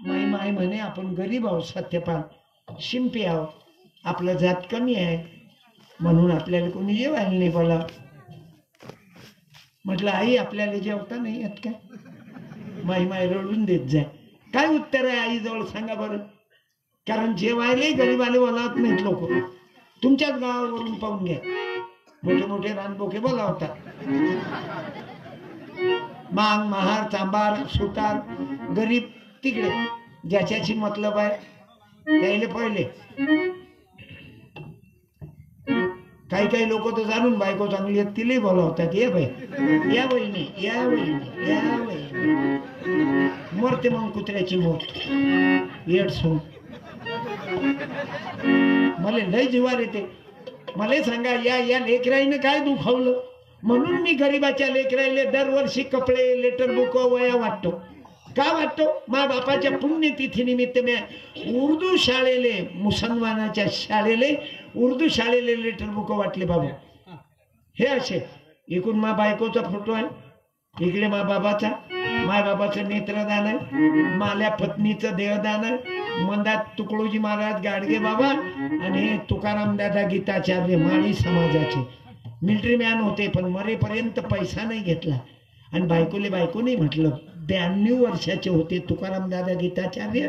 माई म्हणे आपण गरीब आहोत, सत्यपान शिंपी आहोत, आपलं जात कमी आहे म्हणून आपल्याला कोणी जेवायला नाही बोला. म्हटलं आई आपल्याला जेवता नाही येत काय? माई रडून देत जाय. काय उत्तर आहे आई जवळ सांगा बरं? कारण जेवायलाही गरीबाले बोलावत नाहीत लोक. तुमच्याच गावावरून पाहून घ्या, मोठे मोठे रानबोके बोलावतात. मांग महार चांबार सुतार गरीब तिकडे ज्याच्याशी मतलब आहे त्याले पहिले. काही काही लोक तर जाणून बायको चांगली आहेत तिलाही बोलावतात, या बाई या बहिणी या बहिणी या बहिणी. मरते मग कुत्र्याची मोठ येडसून. मला लय जिवार येते. मला सांगा या या लेकराईनं काय दुखावलं म्हणून मी गरीबाच्या लेकराईले दरवर्षी कपडे लेटर बुक वया वाटतो. का वाटतो? मा बापाच्या पुण्यतिथी निमित्त मी उर्दू शाळेले मुसलमानाच्या शाळेले उर्दू शाळेले लेटर बुक वाटले बाबा. हे असे इकडून मा बायकोचा फोटो आहे, इकडे मा बाबाचा, माय बाबाचं नेत्रदान आहे, माल्या पत्नीचं देहदान आहे, मंदात तुकडोजी महाराज गाडगे बाबा आणि तुकाराम दादा गीताचार्य माळी समाजाचे मिलिटरी मॅन होते, पण मरेपर्यंत पैसा नाही घेतला. आणि बायकोले बायको नाही म्हटलं. 92 वर्षाचे होते तुकाराम दादा गीताचार्य.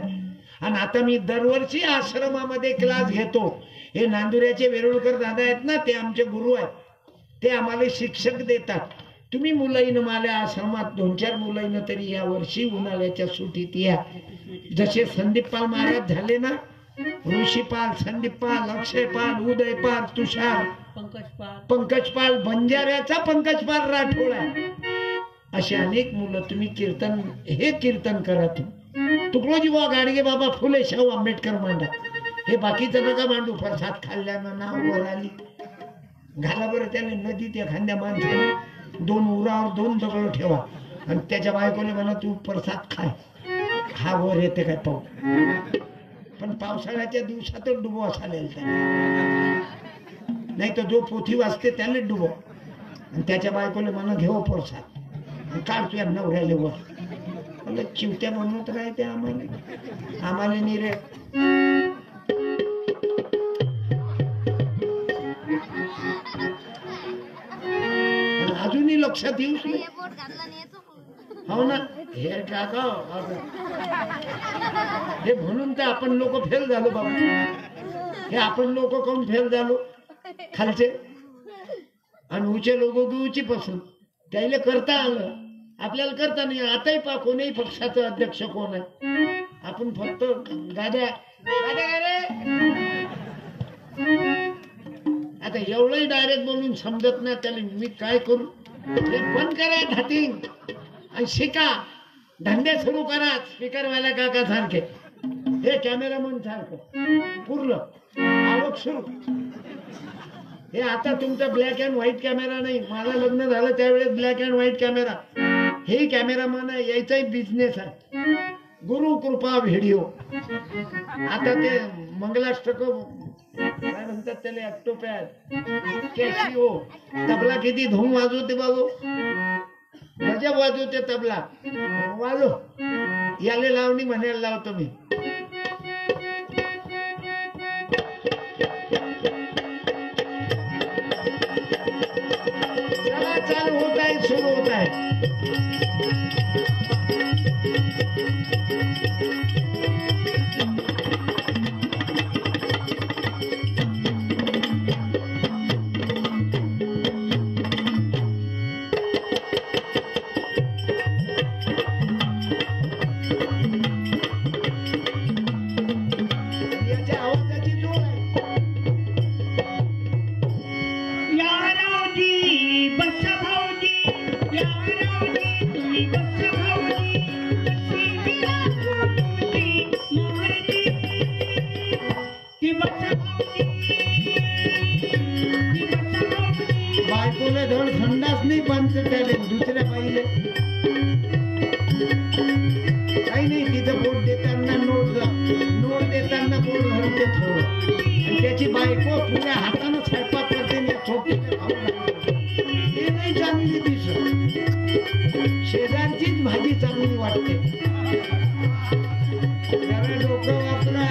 आणि आता मी दरवर्षी आश्रमामध्ये क्लास घेतो. हे नांदुऱ्याचे वेरुळकर दादा आहेत ना, ते आमचे गुरु आहेत. ते आम्हाला शिक्षक देतात. तुम्ही मुलाईनं मला आश्रमात 2-4 मुलाईनं तरी या वर्षी उन्हाळ्याच्या सुट्टीत या. जसे संदीपपाल महाराज झाले ना, ऋषीपाल, संदीपपाल, अक्षयपाल, उदयपाल, तुषार, पंकजपाल, बंजाऱ्याचा पंकजपाल राठोड आहे. असे अनेक मुलं तुम्ही कीर्तन हे कीर्तन करा. तुकडोजी बाबा गाडगे बाबा, फुले शाहू आंबेडकर मांडा. हे बाकीचं नका मांडू. प्रसाद खाल्ल्यानं नाव बोलाली घाला बरं. त्याने नदीत एखाद्या माणसाने 2 उरावर 2 दगड ठेवा आणि त्याच्या बायकोने म्हणा तू प्रसाद खाय. हा वर येते काय पाहू. पण पावसाळ्याच्या दिवसातच डुबो चालेल त्याने, नाही तर जो पोथी वाचते त्याने डुबो. आणि त्याच्या बायकोने म्हणा घेऊ प्रसाद काढतो या नवऱ्याले वर. म्हणजे चिवत्या म्हणत राहते आम्हाला निरे. अजूनही लक्षात येऊ हो ना हे टाका. हे म्हणून तर आपण लोक फेल झालो बाबा. हे आपण लोक कोण फेल झालो खालचे आणि उचे लोक उची पासून त्याला करता आलं, आपल्याला करता नाही. आताही पा कोणीही पक्षाचं अध्यक्ष कोण आहे. आपण फक्त गाड्या गाड्या आता एवढंही डायरेक्ट बोलून समजत नाही त्याला. मी काय करू? हे बंद करा धाटिंग आणि शिका. धंदे सुरू करा स्पीकरवाल्या काका सारखे, हे कॅमेरामन सारखं पूर्ण आवक सुरू. हे आता तुमचा ब्लॅक अँड व्हाईट कॅमेरा नाही. माझं लग्न झालं त्यावेळेस ब्लॅक अँड व्हाईट कॅमेरा. हे कॅमेरामन आहे, याचाही बिझनेस आहे. गुरु कृपा व्हिडिओ. आता ते मंगलाष्टक काय म्हणतात त्याला, ॲक्टोपॅड, कॅशिओ. तबला किती धूम वाजवते बाबू, गजब वाजवते तबला. वाजव याले लावणी म्हणायला लावतो मी. चालू होत आहे, सुरू होत आहे. बायकोला धड संडास नाही बांधत त्याने दुसऱ्या बाईले काही नाही. तिथं बोट देताना नोट देताना बोट धरते थोडं आणि त्याची बायको पुऱ्या हातानं स्वयंपाक करते. ते नाही चांगली दिसत. शेजारचीच भाजी चांगली वाटते. जरा डोकं वापरा.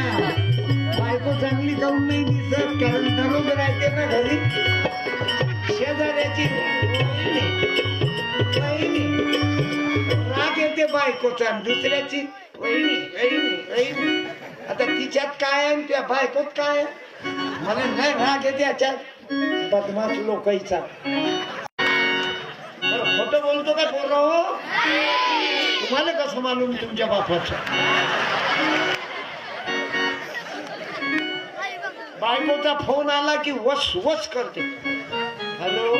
बायको चांगली काऊन नाही दिसत? कारण दररोज राहते ना घरी. शेजाऱ्याची राग येते बायकोचा, दुसऱ्याची वहिनी वहिनी वहिनी. आता तिच्यात काय आहे त्या बायकोत काय आहे? मला नाही राग येते याच्यात बदमाश लोकांचा. खोटं बोलतो का पोरं? मला कसं मालूम तुमच्या बापाचं? बायकोचा फोन आला की वस वस करते. हॅलो,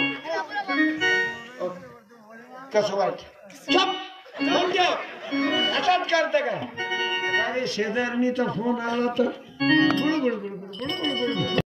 कसं वाटत? चप फोन ठेव. आताच करते काय? अरे शेजारणीचा फोन आला तर गुळगुळ गुळगुळ गुळगुळ गुळगुळ